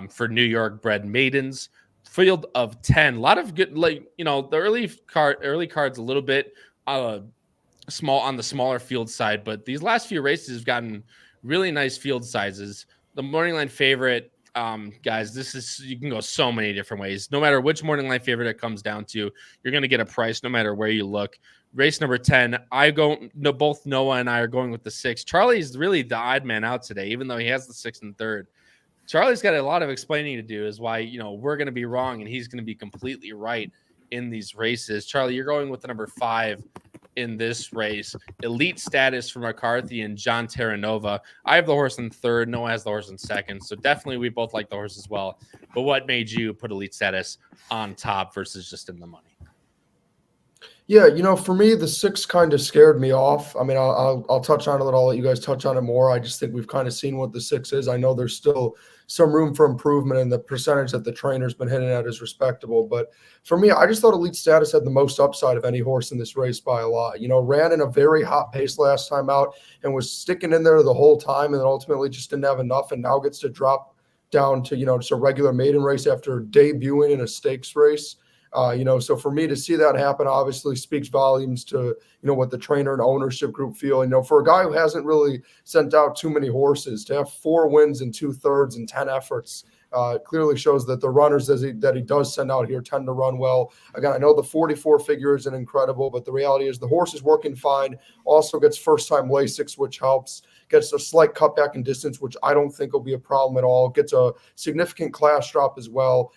for New York bred maidens. Field of 10. A lot of good, the early cards a little bit small on the smaller field side, but these last few races have gotten really nice field sizes. The morning line favorite, guys, you can go so many different ways. No matter which morning line favorite it comes down to, you're going to get a price no matter where you look. Race number 10, both Noah and I are going with the 6. Charlie's really the odd man out today, even though he has the 6th and 3rd. Charlie's got a lot of explaining to do, is why, we're going to be wrong and he's going to be completely right in these races. Charlie, you're going with the number 5 in this race. Elite status for McCarthy and John Terranova. I have the horse in 3rd. Noah has the horse in 2nd. So definitely we both like the horse as well. But what made you put elite status on top versus just in the money? Yeah, for me, the 6 kind of scared me off. I mean, I'll touch on it. I'll let you guys touch on it more. I just think we've kind of seen what the 6 is. I know there's still some room for improvement, and the percentage that the trainer's been hitting at is respectable. But for me, I just thought Elite Status had the most upside of any horse in this race by a lot. Ran in a very hot pace last time out and was sticking in there the whole time, and then ultimately just didn't have enough, and now gets to drop down to, just a regular maiden race after debuting in a stakes race. So for me to see that happen obviously speaks volumes to, what the trainer and ownership group feel. For a guy who hasn't really sent out too many horses, to have 4 wins in 2/3 and 10 efforts clearly shows that the runners that he does send out here tend to run well. Again, I know the 44 figure isn't incredible, but the reality is the horse is working fine. Also gets first-time Lasix, which helps. Gets a slight cutback in distance, which I don't think will be a problem at all. Gets a significant class drop as well.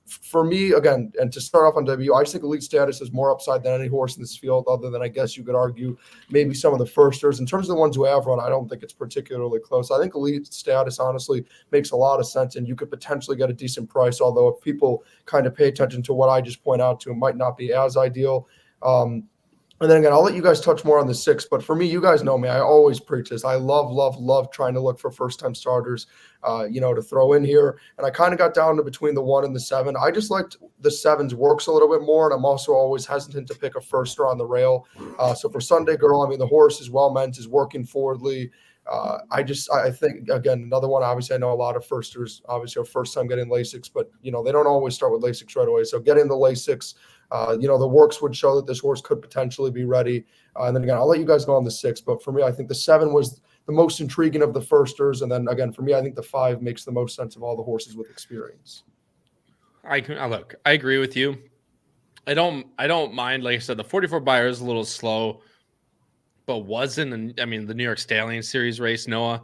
For me, again, and to start off on W, I just think Elite Status is more upside than any horse in this field, other than I guess you could argue maybe some of the firsters. In terms of the ones who have run, I don't think it's particularly close. I think Elite Status honestly makes a lot of sense, and you could potentially get a decent price, although if people kind of pay attention to what I just point out to, it might not be as ideal. And then again, I'll let you guys touch more on the 6, but for me, you guys know me. I always preach this. I love trying to look for first-time starters, to throw in here. And I kind of got down to between the 1 and the 7. I just liked the 7's works a little bit more, and I'm also always hesitant to pick a firster on the rail. So for Sunday Girl, I mean, the horse is well-meant, is working forwardly. I think, again, another one, obviously, I know a lot of firsters, obviously, are first time getting Lasix, but, they don't always start with Lasix right away. So getting the Lasix, the works would show that this horse could potentially be ready. And then again, I'll let you guys go on the 6, but for me, I think the 7 was the most intriguing of the firsters. And then again, for me, I think the 5 makes the most sense of all the horses with experience. I agree with you. I don't mind, like I said, the 44 buyer is a little slow, but wasn't, the New York Stallion Series race, Noah.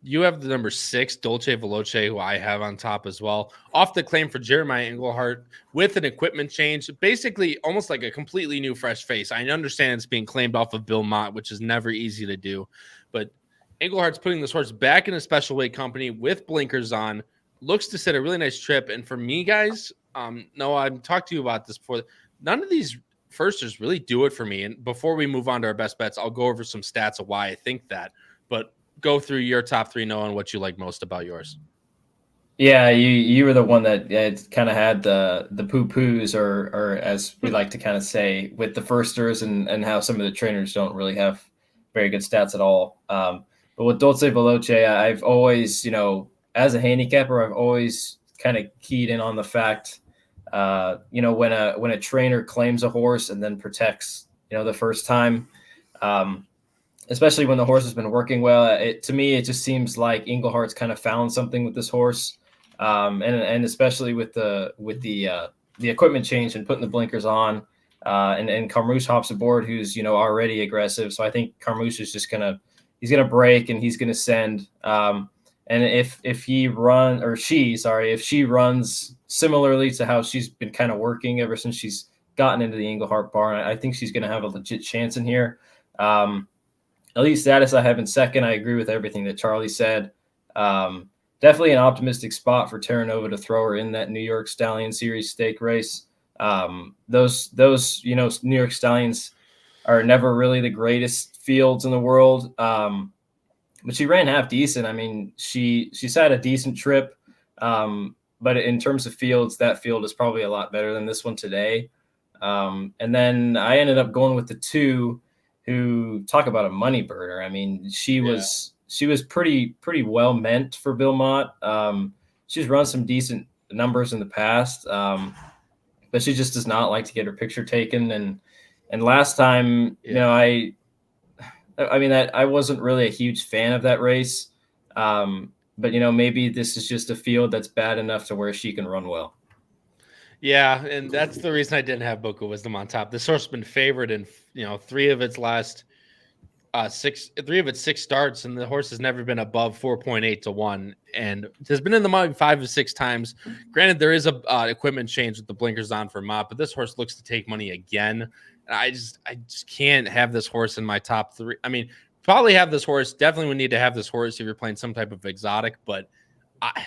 You have the number 6, Dolce Veloce, who I have on top as well. Off the claim for Jeremiah Englehart with an equipment change, basically almost like a completely new fresh face. I understand it's being claimed off of Bill Mott, which is never easy to do. But Englehart's putting this horse back in a special weight company with blinkers on, looks to set a really nice trip. And for me, guys, no, I've talked to you about this before. None of these firsters really do it for me. And before we move on to our best bets, I'll go over some stats of why I think that. But go through your top three, Noah, and what you like most about yours. Yeah, you were the one that kind of had the poo-poos, or as we like to kind of say, with the firsters and how some of the trainers don't really have very good stats at all. But with Dulce Veloce, I've always, as a handicapper, I've always kind of keyed in on the fact, when a trainer claims a horse and then protects, the first time, especially when the horse has been working well. To me, it just seems like Englehart's kind of found something with this horse. And especially with the equipment change and putting the blinkers on, and Carmouche hops aboard, who's already aggressive. So I think Carmouche is just he's gonna break and he's gonna send. And if she runs similarly to how she's been kind of working ever since she's gotten into the Englehart barn, I think she's gonna have a legit chance in here. Elite status I have in second. I agree with everything that Charlie said. Definitely an optimistic spot for Terra Nova to throw her in that New York Stallion Series stake race. Those New York Stallions are never really the greatest fields in the world, but she ran half decent. I mean, she's had a decent trip, but in terms of fields, that field is probably a lot better than this one today. And then I ended up going with the two who talk about a money burner. I mean, she was pretty well meant for Bill Mott. She's run some decent numbers in the past, but she just does not like to get her picture taken. And last time, I wasn't really a huge fan of that race. But maybe this is just a field that's bad enough to where she can run well. Yeah, and that's the reason I didn't have Book of Wisdom on top. This horse has been favored in three of its six starts, and the horse has never been above 4.8 to 1, and has been in the money 5 or 6 times. Granted, there is a equipment change with the blinkers on for Mott, but this horse looks to take money again. And I just can't have this horse in my top 3. I mean, probably have this horse. Definitely would need to have this horse if you're playing some type of exotic, but I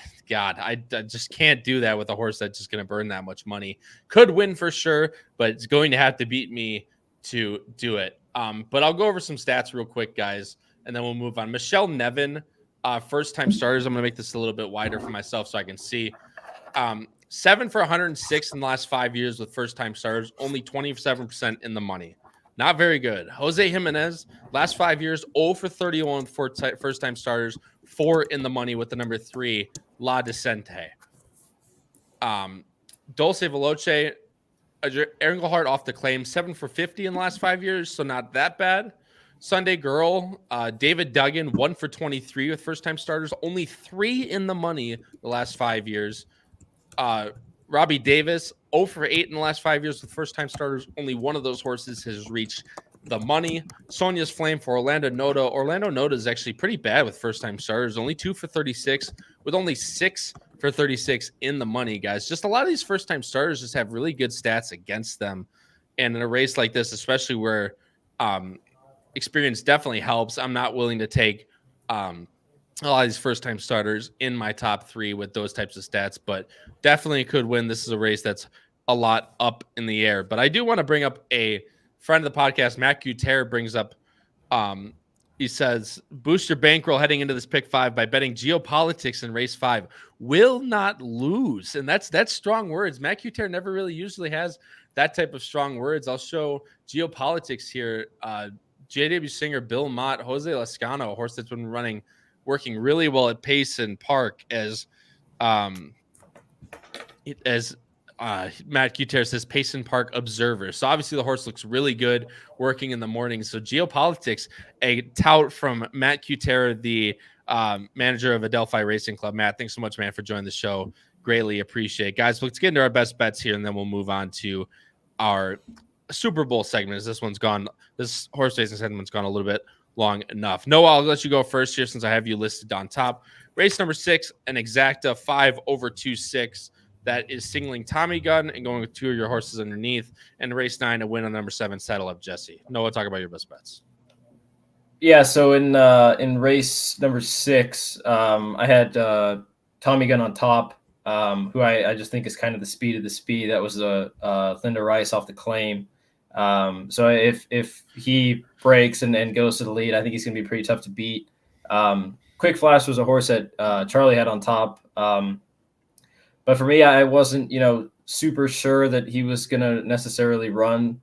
just can't do that with a horse that's just going to burn that much money. Could win for sure, but it's going to have to beat me to do it. But I'll go over some stats real quick, guys, and then we'll move on. Michelle Nevin, first-time starters. I'm going to make this a little bit wider for myself so I can see. 7 for 106 in the last 5 years with first-time starters, only 27% in the money. Not very good. Jose Jimenez, last 5 years, 0 for 31 for first-time starters, 4 in the money with the number 3, La Decente. Dulce Veloce, Englehart off the claim, 7 for 50 in the last 5 years, so not that bad. Sunday Girl, David Duggan, 1 for 23 with first-time starters, only 3 in the money the last 5 years. Robbie Davis, 0 for 8 in the last 5 years with first-time starters. Only one of those horses has reached the money. Sonia's Flame for Orlando Noda. Orlando Noda is actually pretty bad with first-time starters. Only 2 for 36 with only 6 for 36 in the money, guys. Just a lot of these first-time starters just have really good stats against them. And in a race like this, especially where experience definitely helps, I'm not willing to take a lot of these first-time starters in my top 3 with those types of stats, but definitely could win. This is a race that's a lot up in the air. But I do want to bring up a friend of the podcast, Matt Gutierrez, brings up, he says, boost your bankroll heading into this pick 5 by betting Geopolitics in race 5. Will not lose. And that's strong words. Matt Gutierrez never really usually has that type of strong words. I'll show Geopolitics here. JW Singer, Bill Mott, Jose Lascano, a horse that's been working really well at Payson Park as Matt Gutierrez says Payson Park observer. So obviously the horse looks really good working in the morning. So Geopolitics, a tout from Matt Gutierrez, the manager of Adelphi Racing Club. Matt, thanks so much, man, for joining the show. Greatly appreciate. Guys, let's get into our best bets here, and then we'll move on to our Super Bowl segment. This horse racing segment's gone a little bit long enough. Noah, I'll let you go first here since I have you listed on top. Race number 6, an exacta 5 over 2.6. That is singling Tommy Gun and going with 2 of your horses underneath. And race 9, a win on number 7, Saddle Up Jesse. Noah, talk about your best bets. Yeah, so in race number 6, I had Tommy Gun on top, who I just think is kind of the speed of the speed. That was Linda Rice off the claim. So if he breaks and goes to the lead, I think he's going to be pretty tough to beat. Quick Flash was a horse that Charlie had on top. But for me, I wasn't, super sure that he was going to necessarily run.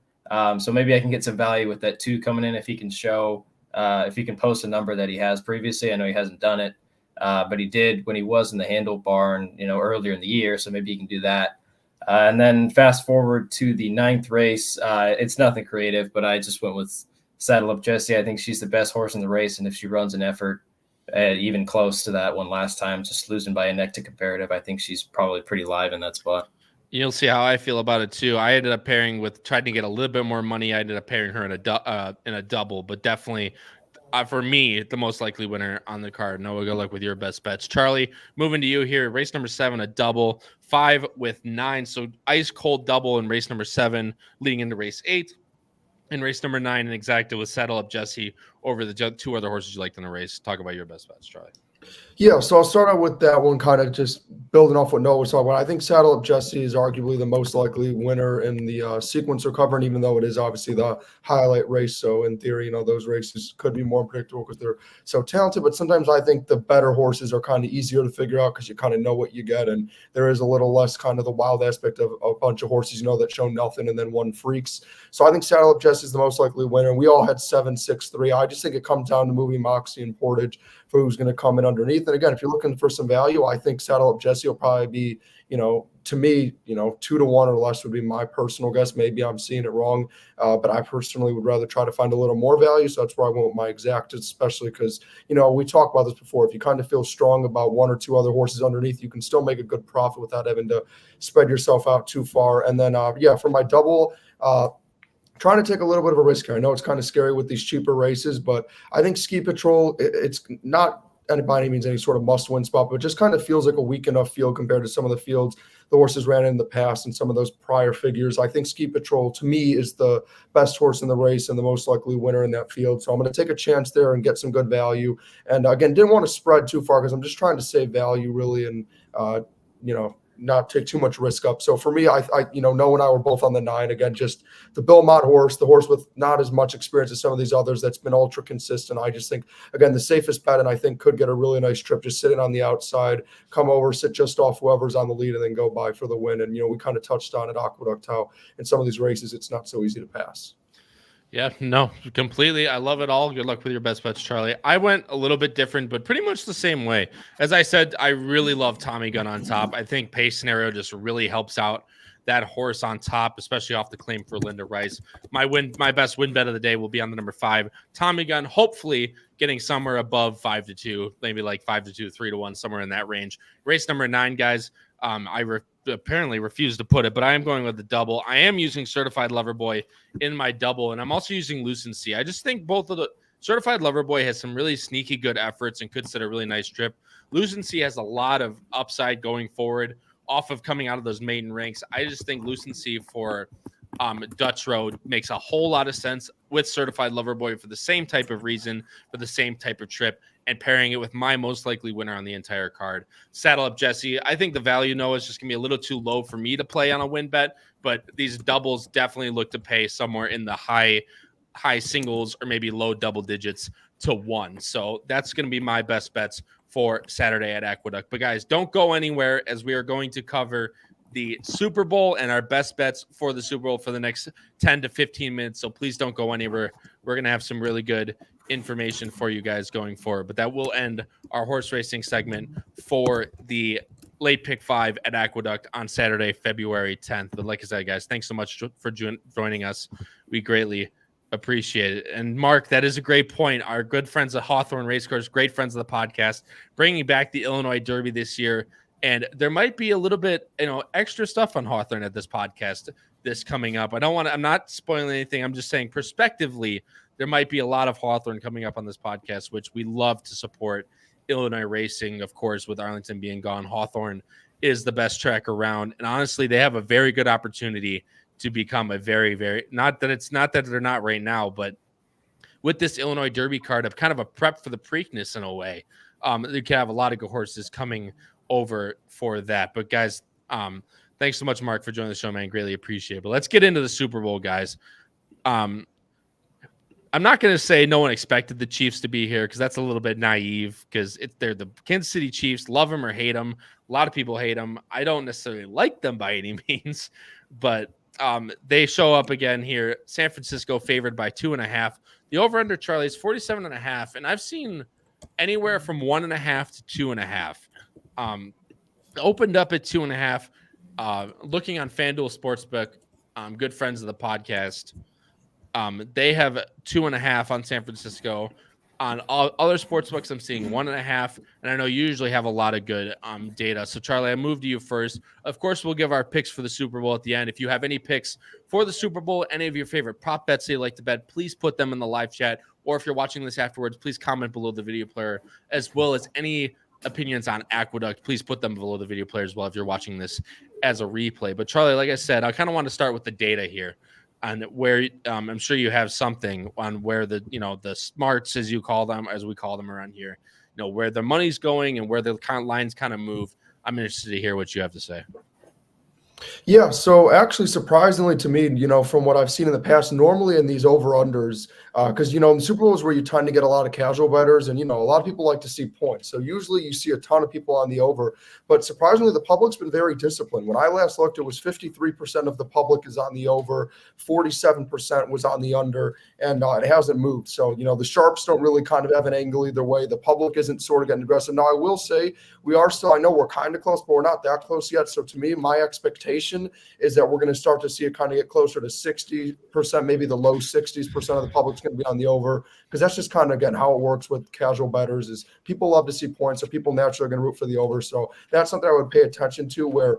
So maybe I can get some value with that 2 coming in if he can show, if he can post a number that he has previously. I know he hasn't done it, but he did when he was in the handle barn, earlier in the year. So maybe he can do that. And then fast forward to the 9th race. It's nothing creative, but I just went with Saddle Up Jessie. I think she's the best horse in the race. And if she runs an effort, even close to that one last time, just losing by a neck to comparative, I think she's probably pretty live in that spot. You'll see how I feel about it too. I ended up pairing trying to get a little bit more money. I ended up pairing her in a double, but definitely for me, the most likely winner on the card. Noah, good luck with your best bets. Charlie, moving to you here. Race number 7, a double, 5 with 9. So ice cold double in race number 7, leading into race 8. In race number 9, an exacta with Saddle Up Jessie over the 2 other horses you liked in the race. Talk about your best bets, Charlie. Yeah, so I'll start out with that one, kind of just building off what Noah was talking about. I think Saddle Up Jessie is arguably the most likely winner in the sequencer cover, and even though it is obviously the highlight race, so in theory, those races could be more predictable because they're so talented. But sometimes I think the better horses are kind of easier to figure out because you kind of know what you get, and there is a little less kind of the wild aspect of a bunch of horses, that show nothing and then one freaks. So I think Saddle Up Jessie is the most likely winner. We all had 7, 6, 3. I just think it comes down to moving Moxie and Portage for who's going to come in underneath. And again, if you're looking for some value, I think Saddle Up Jessie will probably be, to me, 2 to 1 or less would be my personal guess. Maybe I'm seeing it wrong, but I personally would rather try to find a little more value. So that's where I went with my exactas, especially because, we talked about this before. If you kind of feel strong about 1 or 2 other horses underneath, you can still make a good profit without having to spread yourself out too far. And then, for my double, trying to take a little bit of a risk here. I know it's kind of scary with these cheaper races, but I think Ski Patrol, it's not by any means any sort of must-win spot, but it just kind of feels like a weak enough field compared to some of the fields the horses ran in the past and some of those prior figures. I think Ski Patrol, to me, is the best horse in the race and the most likely winner in that field. So I'm going to take a chance there and get some good value. And again, didn't want to spread too far because I'm just trying to save value really and, not take too much risk up. So for me, I Noah and I were both on the 9. Again, just the Bill Mott horse, the horse with not as much experience as some of these others that's been ultra consistent. I just think, again, the safest bet, and I think could get a really nice trip, just sitting on the outside, come over, sit just off whoever's on the lead, and then go by for the win. And, we kind of touched on at Aqueduct how in some of these races, it's not so easy to pass. Yeah, no, completely. I love it all. Good luck with your best bets, Charlie. I went a little bit different, but pretty much the same way. As I said, I really love Tommy Gun on top. I think pace scenario just really helps out that horse on top, especially off the claim for Linda Rice. My best win bet of the day will be on the number 5, Tommy Gun, hopefully getting somewhere above 5 to 2, maybe like 5 to 2, 3 to 1, somewhere in that range. Race number 9, guys. Apparently refused to put it, but I am going with the double. I am using Certified Lover Boy in my double, and I'm also using Lucency. I just think both of the Certified Lover Boy has some really sneaky good efforts and could set a really nice trip. Lucency has a lot of upside going forward off of coming out of those maiden ranks. I just think Lucency for Dutch Road makes a whole lot of sense with Certified Lover Boy for the same type of reason, for the same type of trip, and pairing it with my most likely winner on the entire card, Saddle Up Jessie. I think the value, Noah, is just going to be a little too low for me to play on a win bet, but these doubles definitely look to pay somewhere in the high singles or maybe low double digits to 1. So that's going to be my best bets for Saturday at Aqueduct. But guys, don't go anywhere as we are going to cover the Super Bowl and our best bets for the Super Bowl for the next 10 to 15 minutes. So please don't go anywhere. We're going to have some really good information for you guys going forward, but that will end our horse racing segment for the late pick 5 at Aqueduct on Saturday, February 10th. But like I said, guys, thanks so much for joining us. We greatly appreciate it. And Mark, that is a great point. Our good friends at Hawthorne Racecourse, great friends of the podcast, bringing back the Illinois Derby this year. And there might be a little bit, extra stuff on Hawthorne at this podcast this coming up. I'm not spoiling anything. I'm just saying prospectively, there might be a lot of Hawthorne coming up on this podcast, which we love to support Illinois racing. Of course, with Arlington being gone, Hawthorne is the best track around. And honestly, they have a very good opportunity to become a very, very, not that they're not right now, but with this Illinois Derby card of kind of a prep for the Preakness in a way. You can have a lot of good horses coming over for that. But guys, thanks so much, Mark, for joining the show, man. Greatly appreciate it. But let's get into the Super Bowl, guys. I'm not going to say no one expected the Chiefs to be here because that's a little bit naive because they're the Kansas City Chiefs. Love them or hate them. A lot of people hate them. I don't necessarily like them by any means, but they show up again here. San Francisco favored by 2.5. The over-under, Charlie, is 47.5, and I've seen anywhere from 1.5 to 2.5. Opened up at 2.5. Looking on FanDuel Sportsbook, good friends of the podcast, they have 2.5 on San Francisco. On all other sports books, I'm seeing 1.5, and I know you usually have a lot of good data. So, Charlie, I move to you first. Of course, we'll give our picks for the Super Bowl at the end. If you have any picks for the Super Bowl, any of your favorite prop bets that you like to bet, please put them in the live chat. Or if you're watching this afterwards, please comment below the video player, as well as any opinions on Aqueduct. Please put them below the video player as well if you're watching this as a replay. But, Charlie, like I said, I kind of want to start with the data here. And where I'm sure you have something on where the smarts, as we call them around here, where the money's going and where the lines kind of move. I'm interested to hear what you have to say. Yeah, so actually, surprisingly to me, from what I've seen in the past, normally in these over-unders, because, in the Super Bowl is where you tend to get a lot of casual bettors, and, a lot of people like to see points. So usually you see a ton of people on the over, but surprisingly, the public's been very disciplined. When I last looked, it was 53% of the public is on the over, 47% was on the under, and it hasn't moved. So, the sharps don't really kind of have an angle either way. The public isn't sort of getting aggressive. Now, I will say we are still, I know we're kind of close, but we're not that close yet. So to me, my expectation is that we're going to start to see it kind of get closer to 60%, maybe the low 60s% of the public's going to be on the over, because that's just kind of, again, how it works with casual bettors is people love to see points, so people naturally are going to root for the over. So that's something I would pay attention to where,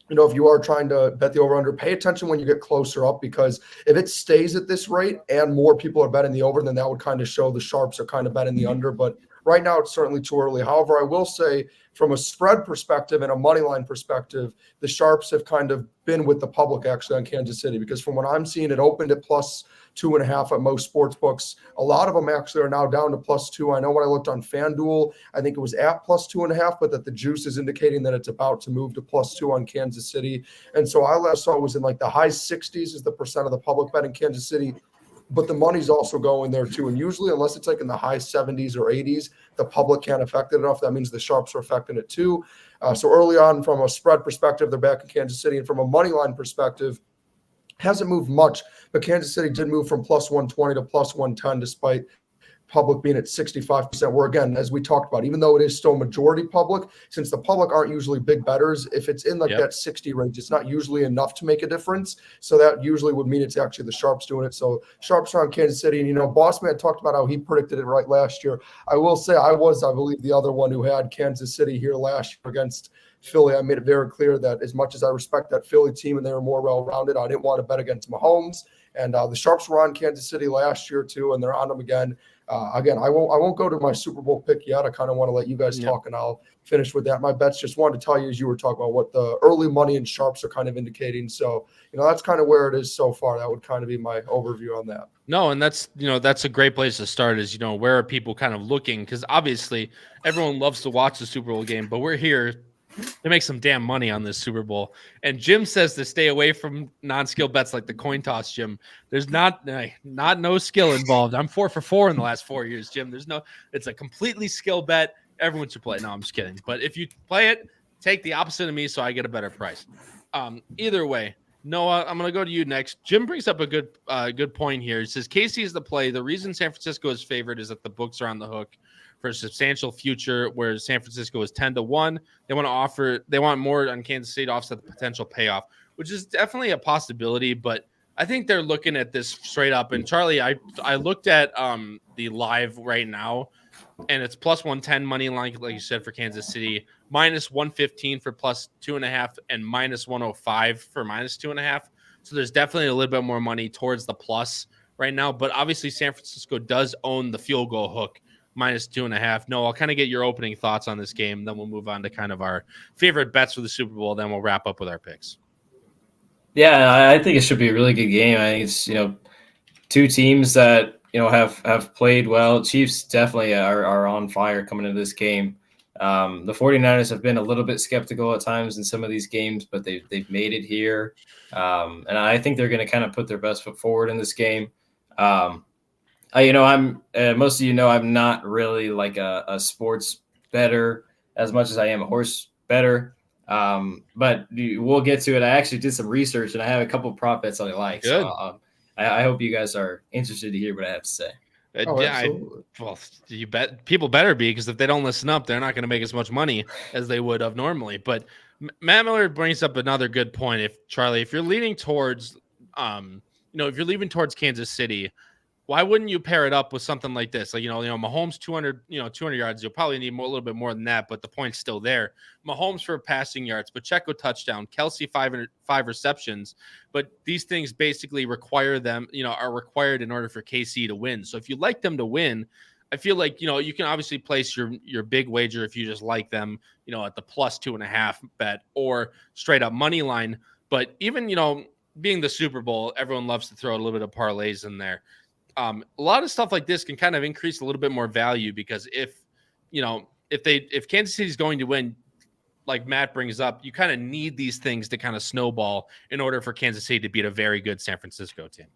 if you are trying to bet the over under, pay attention when you get closer up, because if it stays at this rate and more people are betting the over, then that would kind of show the sharps are kind of betting the under. But right now, it's certainly too early. However, I will say from a spread perspective and a money line perspective, the sharps have kind of been with the public actually on Kansas City, because from what I'm seeing, it opened at plus 2.5 at most sports books. A lot of them actually are now down to plus 2. I know when I looked on FanDuel, I think it was at plus 2.5, but that the juice is indicating that it's about to move to plus 2 on Kansas City. And so I last saw it was in like the high 60s is the percent of the public bet in Kansas City. But the money's also going there too. And usually, unless it's like in the high 70s or 80s, the public can't affect it enough. That means the sharps are affecting it too. So early on, from a spread perspective, they're back in Kansas City. And from a money line perspective, hasn't moved much. But Kansas City did move from plus 120 to plus 110, despite public being at 65%, where again, as we talked about, even though it is still majority public, since the public aren't usually big bettors, if it's in like that 60 range, it's not usually enough to make a difference. So that usually would mean it's actually the sharps doing it. So sharps are on Kansas City. And, Bossman talked about how he predicted it right last year. I will say I believe, the other one who had Kansas City here last year against Philly. I made it very clear that as much as I respect that Philly team and they were more well-rounded, I didn't want to bet against Mahomes. And the sharps were on Kansas City last year too, and they're on them again. Again, I won't go to my Super Bowl pick yet. I kind of want to let you guys talk, and I'll finish with that. My bets, just wanted to tell you as you were talking about what the early money and sharps are kind of indicating. So, that's kind of where it is so far. That would kind of be my overview on that. No, and that's a great place to start is, where are people kind of looking? Because obviously everyone loves to watch the Super Bowl game, but we're here to make some damn money on this Super Bowl. And Jim says to stay away from non-skill bets like the coin toss, Jim. There's not no skill involved. I'm 4 for 4 in the last 4 years, Jim. It's a completely skill bet. Everyone should play. No, I'm just kidding. But if you play it, take the opposite of me so I get a better price. Either way, Noah, I'm going to go to you next. Jim brings up a good point here. He says KC is the play. The reason San Francisco is favored is that the books are on the hook for a substantial future, where San Francisco is 10-1. They want more on Kansas City to offset the potential payoff, which is definitely a possibility, but I think they're looking at this straight up. And Charlie, I looked at the live right now, and it's plus 110 money line, like you said, for Kansas City, minus 115 for plus 2.5, and minus 105 for minus 2.5. So there's definitely a little bit more money towards the plus right now, but obviously San Francisco does own the field goal hook, minus 2.5. No, I'll kind of get your opening thoughts on this game. Then we'll move on to kind of our favorite bets for the Super Bowl. Then we'll wrap up with our picks. Yeah, I think it should be a really good game. I think it's, two teams that, have played well. Chiefs definitely are on fire coming into this game. The 49ers have been a little bit skeptical at times in some of these games, but they've made it here. And I think they're going to kind of put their best foot forward in this game. I'm most of I'm not really like a sports bettor as much as I am a horse bettor. But we'll get to it. I actually did some research and I have a couple of prop bets that I like. Good. So I hope you guys are interested to hear what I have to say. You bet people better be, because if they don't listen up, they're not going to make as much money as they would have normally. But Matt Miller brings up another good point. If you're leaning towards, if you're leaning towards Kansas City, why wouldn't you pair it up with something like this? Like, Mahomes 200 yards, you'll probably need a little bit more than that, but the point's still there. Mahomes for passing yards, Pacheco touchdown, Kelsey 5 receptions. But these things basically require them, are required in order for KC to win. So if you like them to win, I feel like, you can obviously place your big wager if you just like them, at the +2.5 bet or straight up money line. But even, being the Super Bowl, everyone loves to throw a little bit of parlays in there. A lot of stuff like this can kind of increase a little bit more value, because if Kansas City is going to win, like Matt brings up, you kind of need these things to kind of snowball in order for Kansas City to beat a very good San Francisco team.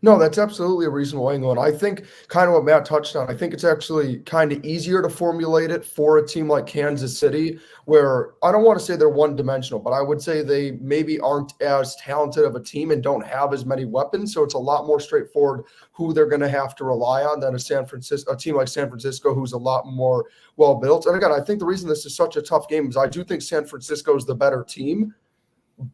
No, that's absolutely a reasonable angle. And I think kind of what Matt touched on, I think it's actually kind of easier to formulate it for a team like Kansas City, where I don't want to say they're one-dimensional, but I would say they maybe aren't as talented of a team and don't have as many weapons. So it's a lot more straightforward who they're going to have to rely on than a team like San Francisco, who's a lot more well-built. And again, I think the reason this is such a tough game is I do think San Francisco is the better team,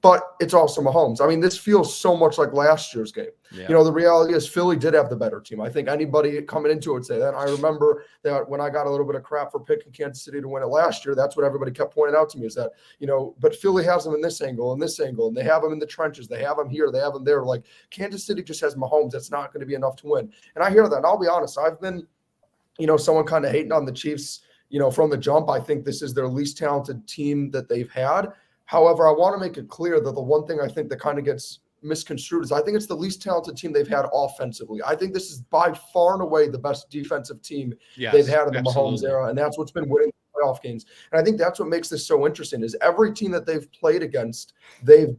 but it's also Mahomes. I mean, this feels so much like last year's game. Yeah. The reality is Philly did have the better team. I think anybody coming into it would say that. I remember that when I got a little bit of crap for picking Kansas City to win it last year, that's what everybody kept pointing out to me, is that, but Philly has them in this angle, and they have them in the trenches. They have them here. They have them there. Like, Kansas City just has Mahomes. That's not going to be enough to win. And I hear that. And I'll be honest, I've been, someone kind of hating on the Chiefs, from the jump. I think this is their least talented team that they've had. However, I want to make it clear that the one thing I think that kind of gets misconstrued is I think it's the least talented team they've had offensively. I think this is by far and away the best defensive team they've had in the Mahomes era, and that's what's been winning playoff games. And I think that's what makes this so interesting, is every team that they've played against, they've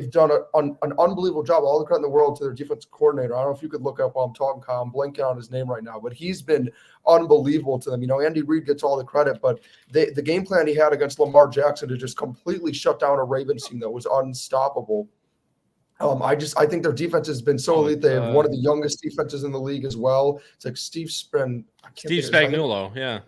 done an unbelievable job. All the credit in the world to their defensive coordinator. I don't know if you could look up while I'm talking, Kyle. I'm blanking on his name right now, but he's been unbelievable to them. Andy Reid gets all the credit, but the game plan he had against Lamar Jackson to just completely shut down a Ravens team that was unstoppable. I think their defense has been so elite. They have one of the youngest defenses in the league as well. It's like Steve Spagnuolo. Yeah.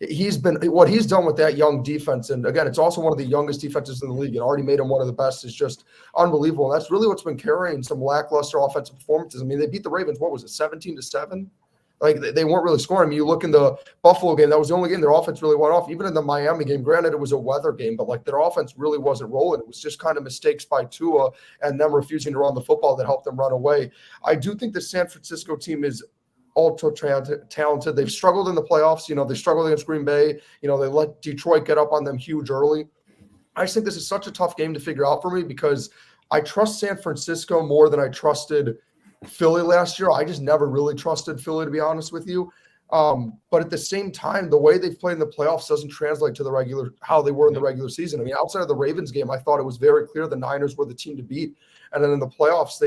He's been what he's done with that young defense. And again, it's also one of the youngest defenses in the league and already made him one of the best. Is just unbelievable. And that's really what's been carrying some lackluster offensive performances. I mean, they beat the Ravens. What was it? 17-7. Like, they weren't really scoring. I mean, you look in the Buffalo game, that was the only game their offense really went off. Even in the Miami game, granted it was a weather game, but like, their offense really wasn't rolling. It was just kind of mistakes by Tua and them refusing to run the football that helped them run away. I do think the San Francisco team is ultra talented. They've struggled in the playoffs. They struggled against Green Bay. They let Detroit get up on them huge early. I just think this is such a tough game to figure out for me, because I trust San Francisco more than I trusted Philly last year. I just never really trusted Philly, to be honest with you. But at the same time, the way they've played in the playoffs doesn't translate to how they were in the regular season. I mean, outside of the Ravens game, I thought it was very clear the Niners were the team to beat. And then in the playoffs,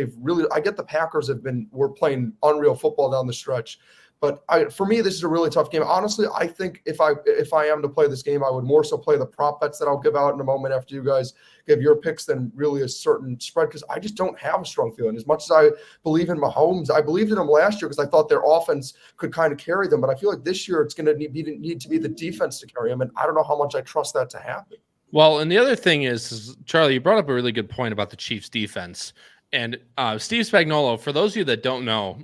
I get the Packers were playing unreal football down the stretch. But for me, this is a really tough game. Honestly, I think if I am to play this game, I would more so play the prop bets that I'll give out in a moment after you guys give your picks than really a certain spread, because I just don't have a strong feeling. As much as I believe in Mahomes, I believed in him last year because I thought their offense could kind of carry them. But I feel like this year it's going to need to be the defense to carry them, and I don't know how much I trust that to happen. Well, and the other thing is, Charlie, you brought up a really good point about the Chiefs' defense. And Steve Spagnuolo, for those of you that don't know,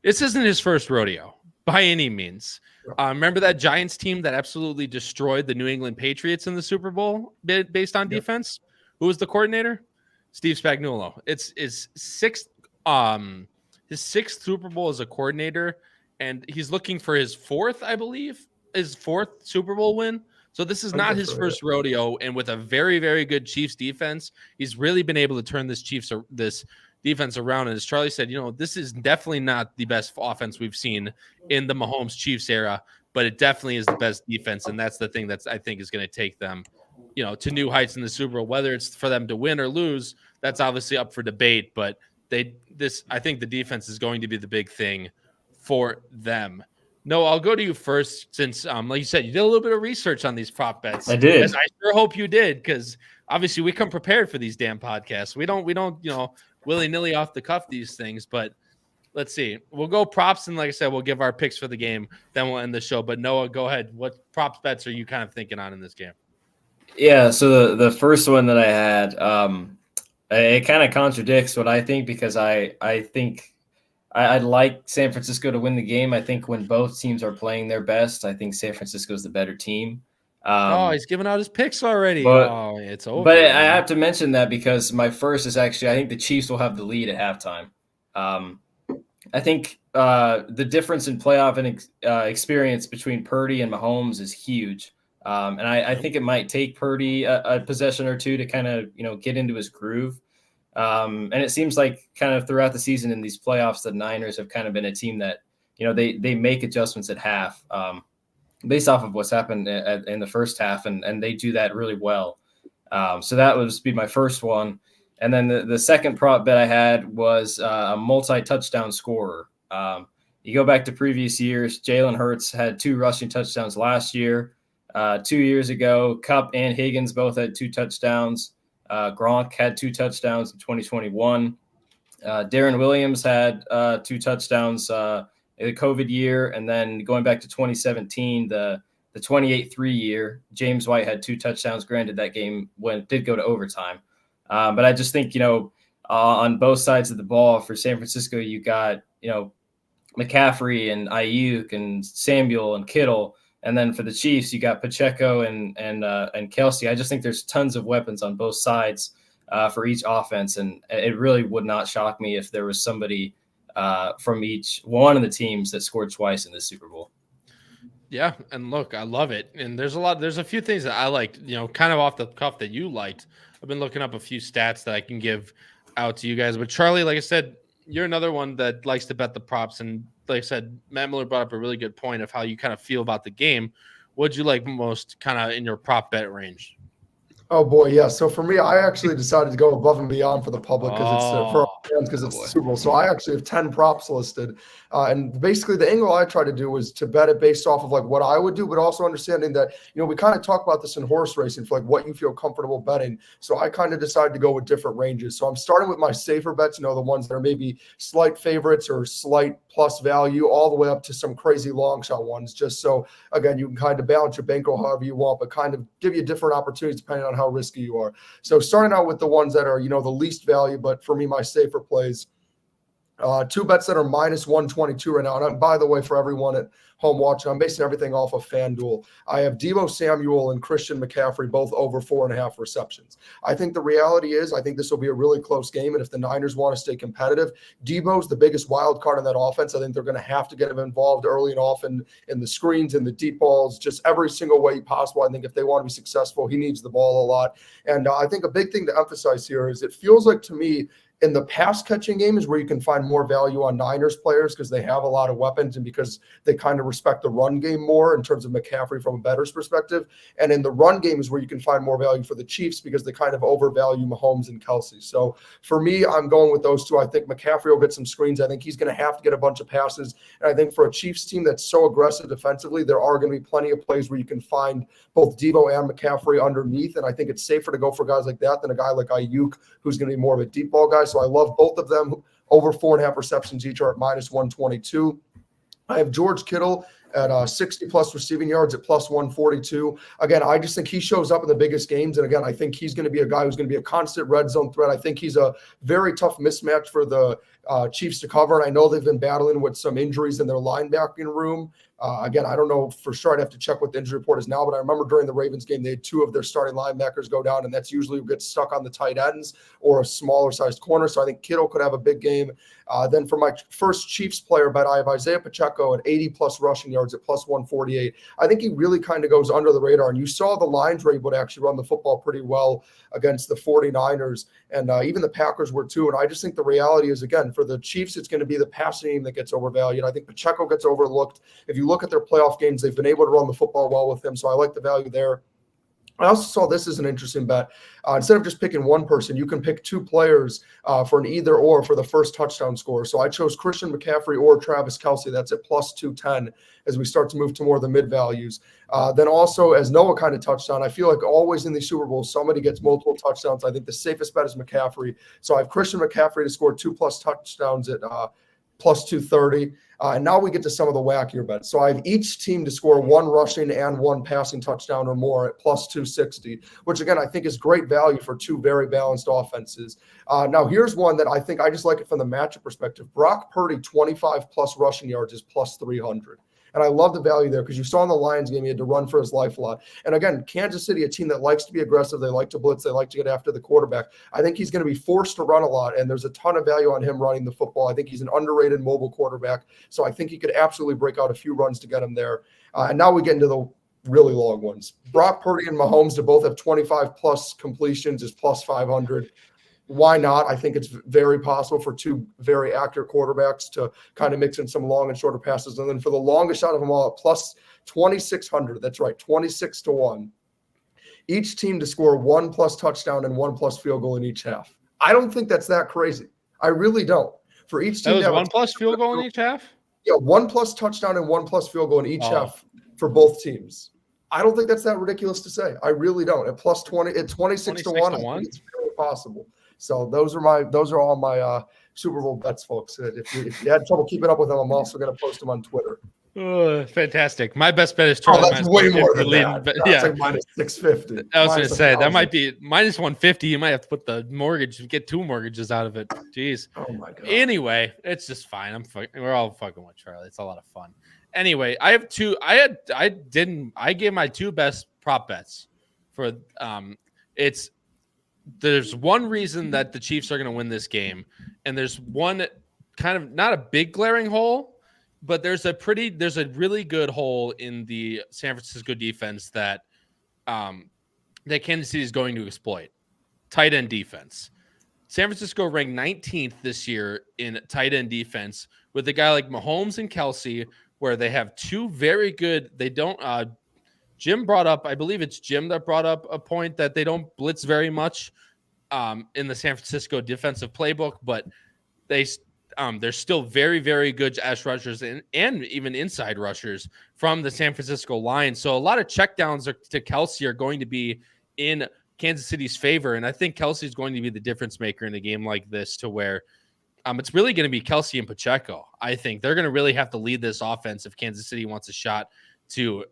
this isn't his first rodeo by any means. Remember that Giants team that absolutely destroyed the New England Patriots in the Super Bowl based on defense? Who was the coordinator? Steve Spagnuolo. It's his sixth Super Bowl as a coordinator, and he's looking for his fourth, I believe, his fourth Super Bowl win. So this is not his first rodeo, and with a very, very good Chiefs defense, he's really been able to turn this defense around. And as Charlie said, this is definitely not the best offense we've seen in the Mahomes Chiefs era. but it definitely is the best defense, and that's the thing that's I think is going to take them, to new heights in the Super Bowl. Whether it's for them to win or lose, that's obviously up for debate. But I think the defense is going to be the big thing for them. No, I'll go to you first since, like you said, you did a little bit of research on these prop bets. I did. I sure hope you did, because obviously we come prepared for these damn podcasts. We don't willy-nilly off the cuff these things, but let's see. We'll go props, and like I said, we'll give our picks for the game. Then we'll end the show. But Noah, go ahead. What props bets are you kind of thinking on in this game? Yeah, so the first one that I had, it kind of contradicts what I think, because I think I'd like San Francisco to win the game. I think when both teams are playing their best, I think San Francisco is the better team. He's giving out his picks already. It's over. But I have to mention that because my first is actually, I think the Chiefs will have the lead at halftime. I think the difference in playoff and experience between Purdy and Mahomes is huge. And I think it might take Purdy a possession or two to kind of, get into his groove. And it seems like kind of throughout the season in these playoffs, the Niners have kind of been a team that, they make adjustments at half based off of what's happened in the first half. And they do that really well. So that would be my first one. And then the second prop bet I had was a multi-touchdown scorer. You go back to previous years, Jalen Hurts had 2 rushing touchdowns last year. 2 years ago, Kupp and Higgins both had 2 touchdowns. Gronk had 2 touchdowns in 2021. Darren Williams had 2 touchdowns in the COVID year. And then going back to 2017, the 28-3 year, James White had 2 touchdowns. Granted, that game did go to overtime. But I just think, on both sides of the ball for San Francisco, you got, McCaffrey and Ayuk and Samuel and Kittle. And then for the Chiefs, you got Pacheco and Kelsey. I just think there's tons of weapons on both sides for each offense. And it really would not shock me if there was somebody from each one of the teams that scored twice in the Super Bowl. Yeah. And look, I love it. And there's a few things that I liked, kind of off the cuff that you liked. I've been looking up a few stats that I can give out to you guys. But Charlie, like I said, you're another one that likes to bet the props. And like I said, Matt Miller brought up a really good point of how you kind of feel about the game. What'd you like most kind of in your prop bet range? Oh boy, yeah. So for me, I actually decided to go above and beyond for the public because it's for our fans, because it's the Super Bowl. So I actually have 10 props listed, and basically the angle I try to do is to bet it based off of like what I would do, but also understanding that we kind of talk about this in horse racing for like what you feel comfortable betting. So I kind of decided to go with different ranges. So I'm starting with my safer bets, the ones that are maybe slight favorites or slight plus value, all the way up to some crazy long shot ones. Just so again, you can kind of balance your bankroll however you want, but kind of give you different opportunities depending on how risky you are. So starting out with the ones that are, the least value, but for me, my safer plays, 2 bets that are minus 122 right now. And by the way, for everyone at home watching, I'm basing everything off of FanDuel. I have Deebo Samuel and Christian McCaffrey both over 4.5 receptions. I think the reality is, I think this will be a really close game. And if the Niners want to stay competitive, Deebo's the biggest wild card in that offense. I think they're going to have to get him involved early and often in the screens and the deep balls, just every single way possible. I think if they want to be successful, he needs the ball a lot. And I think a big thing to emphasize here is it feels like to me, in the pass catching game is where you can find more value on Niners players because they have a lot of weapons and because they kind of respect the run game more in terms of McCaffrey from a bettor's perspective. And in the run game is where you can find more value for the Chiefs because they kind of overvalue Mahomes and Kelsey. So for me, I'm going with those 2. I think McCaffrey will get some screens. I think he's going to have to get a bunch of passes. And I think for a Chiefs team that's so aggressive defensively, there are going to be plenty of plays where you can find both Deebo and McCaffrey underneath. And I think it's safer to go for guys like that than a guy like Ayuk, who's going to be more of a deep ball guy. So I love both of them. Over 4.5 receptions each are at minus 122. I have George Kittle at 60 plus receiving yards at plus 142. Again, I just think he shows up in the biggest games. And again, I think he's going to be a guy who's going to be a constant red zone threat. I think he's a very tough mismatch for the Chiefs to cover. And I know they've been battling with some injuries in their linebacking room. Again, I don't know for sure. I'd have to check what the injury report is now, but I remember during the Ravens game, they had 2 of their starting linebackers go down, and that's usually who gets stuck on the tight ends or a smaller sized corner. So I think Kittle could have a big game. Then for my first Chiefs player bet, I have Isaiah Pacheco at 80 plus rushing yards yards at plus 148. I think he really kind of goes under the radar. And you saw the Lions were able to actually run the football pretty well against the 49ers. And even the Packers were too. And I just think the reality is, again, for the Chiefs, it's going to be the passing game that gets overvalued. I think Pacheco gets overlooked. If you look at their playoff games, they've been able to run the football well with him. So I like the value there. I also saw this as an interesting bet. Instead of just picking one person, you can pick two players for an either or for the first touchdown score. So I chose Christian McCaffrey or Travis Kelce. That's at plus 210 as we start to move to more of the mid values. Then also as Noah kind of touched on, I feel like always in these Super Bowls, somebody gets multiple touchdowns. I think the safest bet is McCaffrey. So I have Christian McCaffrey to score 2+ touchdowns at plus 230. And now we get to some of the wackier bets. So I have each team to score one rushing and one passing touchdown or more at plus 260, which again, I think is great value for two very balanced offenses. Now here's one that I think I just like it from the matchup perspective. Brock Purdy, 25+ rushing yards is plus 300. And I love the value there because you saw in the Lions game, he had to run for his life a lot. And again, Kansas City, a team that likes to be aggressive. They like to blitz. They like to get after the quarterback. I think he's going to be forced to run a lot, and there's a ton of value on him running the football. I think he's an underrated mobile quarterback. So I think he could absolutely break out a few runs to get him there. And now we get into the really long ones. Brock Purdy and Mahomes to both have 25+ completions is plus 500. Why not? I think it's very possible for two very accurate quarterbacks to kind of mix in some long and shorter passes. And then for the longest shot of them all, at plus 2,600, that's right, 26-1. Each team to score 1+ touchdown and 1+ field goal in each half. I don't think that's that crazy. I really don't. For each team, that was 1+ field goal in each half? Yeah, 1+ touchdown and 1+ field goal in each half for both teams. I don't think that's that ridiculous to say. I really don't. At plus 20, at 26-1, I think it's very possible. So those are all my Super Bowl bets, folks. If you had trouble keeping up with them, I'm also going to post them on Twitter. Fantastic. My best bet is Charlie. That's way more than that. But yeah, like minus 650. I was going to say that might be minus 150. You might have to put the mortgage, get two mortgages out of it. Jeez. Oh my god. Anyway, it's just fine. We're all fucking with Charlie. It's a lot of fun. Anyway, I have two. I gave my two best prop bets for there's one reason that the Chiefs are going to win this game, and there's one kind of not a big glaring hole, but there's a really good hole in the San Francisco defense that Kansas City is going to exploit. Tight end defense. San Francisco ranked 19th this year in tight end defense with a guy like Mahomes and Kelce, where they have two very good. They don't. Jim brought up, I believe it's Jim that brought up a point that they don't blitz very much in the San Francisco defensive playbook, but they're still very, very good edge rushers and even inside rushers from the San Francisco line. So a lot of checkdowns to Kelce are going to be in Kansas City's favor, and I think Kelce is going to be the difference maker in a game like this, to where it's really going to be Kelce and Pacheco. I think they're going to really have to lead this offense if Kansas City wants a shot to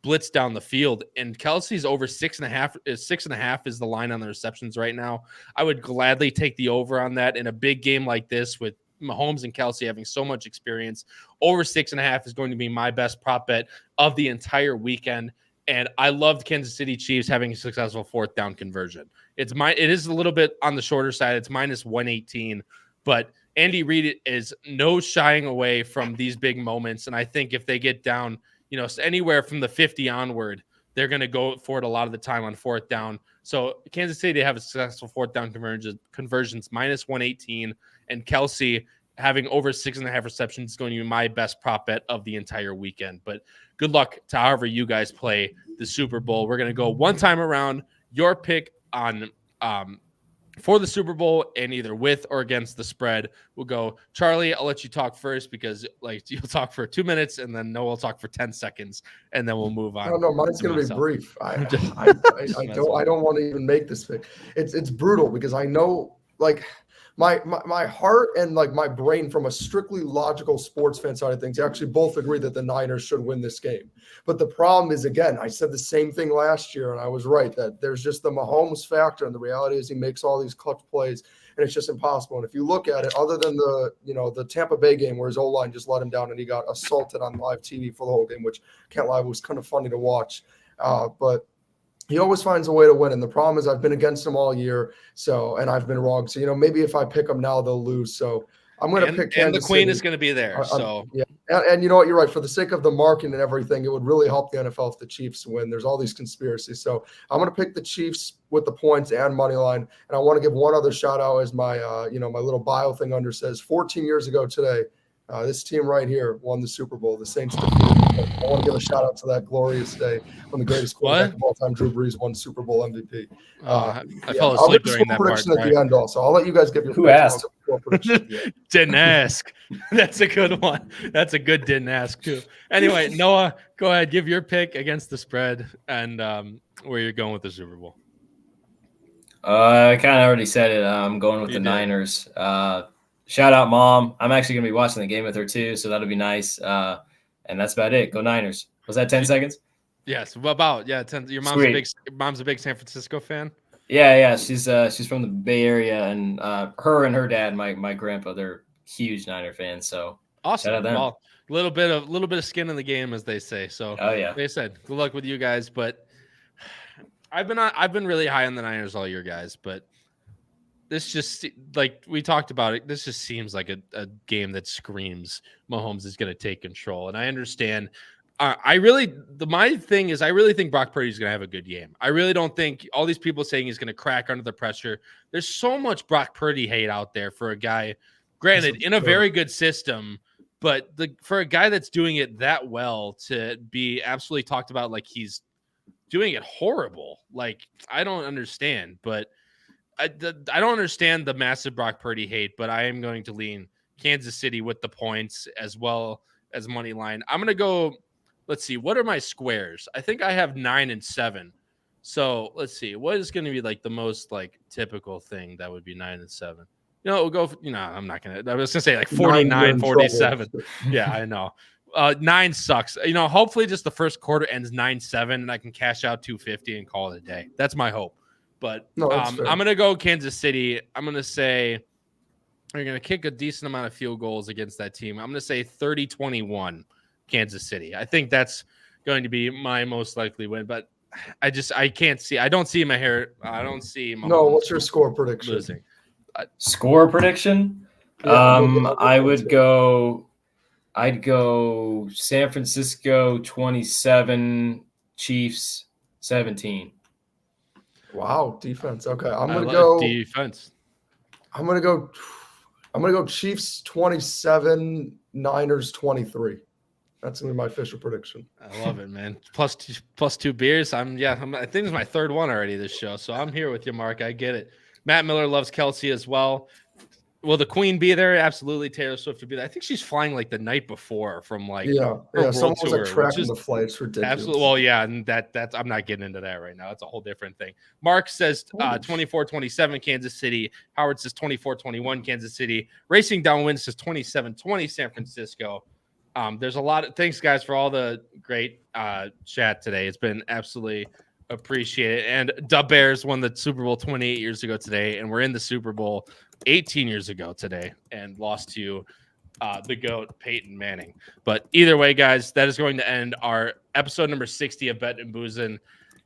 blitz down the field. And Kelce's over 6.5. 6.5 is the line on the receptions right now. I would gladly take the over on that in a big game like this with Mahomes and Kelce having so much experience. Over 6.5 is going to be my best prop bet of the entire weekend. And I loved Kansas City Chiefs having a successful fourth down conversion. It is a little bit on the shorter side. It's minus 118, but Andy Reid is no shying away from these big moments. And I think if they get down, anywhere from the 50 onward, they're going to go for it a lot of the time on fourth down. So Kansas City to have a successful fourth down conversions minus 118, and Kelce having over 6.5 receptions is going to be my best prop bet of the entire weekend. But good luck to however you guys play the Super Bowl. We're going to go one time around. Your pick on for the Super Bowl and either with or against the spread. We'll go, Charlie, I'll let you talk first because you'll talk for 2 minutes and then Noah will talk for 10 seconds and then we'll move on. No, mine's going to be brief. I don't want to even make this pick. It's brutal because I know my heart and my brain from a strictly logical sports fan side of things actually both agree that the Niners should win this game. But the problem is, again, I said the same thing last year and I was right that there's just the Mahomes factor, and the reality is he makes all these clutch plays and it's just impossible. And if you look at it, other than the Tampa Bay game where his O-line just let him down and he got assaulted on live TV for the whole game, which can't lie, was kind of funny to watch. But he always finds a way to win. And the problem is I've been against him all year. And I've been wrong. So, maybe if I pick them now, they'll lose. So I'm going to pick Kansas and the Queen City. is going to be there. Yeah, and you know what? You're right. For the sake of the marketing and everything, it would really help the NFL if the Chiefs win. There's all these conspiracies, so I'm going to pick the Chiefs with the points and money line. And I want to give one other shout out, as my my little bio thing under says. 14 years ago today, this team right here won the Super Bowl. The Saints defeated. I want to give a shout out to that glorious day when the greatest quarterback of all time, Drew Brees, won Super Bowl MVP. I fell asleep during that part. At the end, also. I'll let you guys give your Who asked? Didn't ask. That's a good one. That's a good didn't ask too. Anyway, Noah, go ahead, give your pick against the spread and where you're going with the Super Bowl. I kind of already said it. I'm going with the Niners. Shout out, Mom. I'm actually going to be watching the game with her too, so that'll be nice. And that's about it. Go Niners. Was that 10 seconds? Yes. About 10. Your mom's a big San Francisco fan. Yeah. She's from the Bay Area, and her and her dad, my grandpa, they're huge Niner fans. So awesome. Shout out them. Well, a little bit of skin in the game, as they say. So like I said, good luck with you guys. But I've been really high on the Niners all year, guys. But this just, like we talked about it, this just seems like a game that screams Mahomes is going to take control. And I understand. My thing is, I really think Brock Purdy is going to have a good game. I really don't think all these people saying he's going to crack under the pressure. There's so much Brock Purdy hate out there for a guy, granted, in a very good system, but for a guy that's doing it that well to be absolutely talked about like he's doing it horrible. Like, I don't understand, but I don't understand the massive Brock Purdy hate, but I am going to lean Kansas City with the points as well as money line. I'm going to go. Let's see. What are my squares? I think I have 9 and 7. So let's see. What is going to be like the most like typical thing that would be 9 and 7? We'll go. I'm not going to. I was going to say like 49, 47. Yeah, I know. 9 sucks. Hopefully just the first quarter ends 9-7 and I can cash out $250 and call it a day. That's my hope. But I'm going to go Kansas City. I'm going to say they're going to kick a decent amount of field goals against that team. I'm going to say 30-21. Kansas City. I think that's going to be my most likely win, but I can't see. I don't see my hair. I don't see. No, what's your score prediction? Losing. Score prediction? I'd go San Francisco 27, Chiefs 17. Wow, defense. Okay, I'm gonna go defense. I'm gonna go Chiefs 27, Niners 23. That's gonna be my official prediction. I love it, man. Plus 2 beers. I think it's my third one already this show, so I'm here with you, Mark. I get it. Matt Miller loves Kelsey as well. Will the Queen be there? Absolutely. Taylor Swift will be there. I think she's flying like the night before from like someone was like tracking the flights. Ridiculous. Absolutely. Well, yeah, and that's I'm not getting into that right now. That's a whole different thing. Mark says 24-27 Kansas City. Howard says 24-21 Kansas City. Racing Downwind says 27-20 San Francisco. There's a lot of thanks, guys, for all the great chat today. It's been absolutely appreciated. And Dub Bears won the Super Bowl 28 years ago today, and we're in the Super Bowl 18 years ago today and lost to the GOAT, Peyton Manning. But either way, guys, that is going to end our episode number 60 of Bettin and Boozin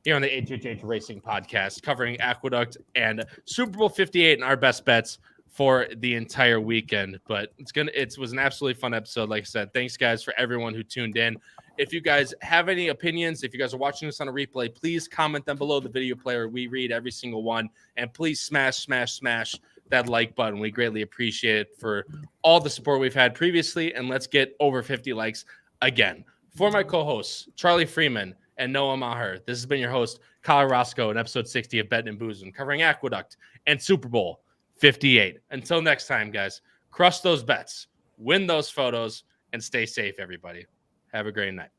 here on the HHH Racing Podcast, covering Aqueduct and Super Bowl 58 and our best bets for the entire weekend. But it was an absolutely fun episode. Like I said, thanks, guys, for everyone who tuned in. If you guys have any opinions, if you guys are watching this on a replay, please comment them below the video player. We read every single one. And please smash that like button. We greatly appreciate it for all the support we've had previously. And let's get over 50 likes again. For my co-hosts, Charlie Freeman and Noah Maher, this has been your host, Kyle Roscoe, in episode 60 of Bettin and Boozin, covering Aqueduct and Super Bowl 58. Until next time, guys, crush those bets, win those photos, and stay safe, everybody. Have a great night.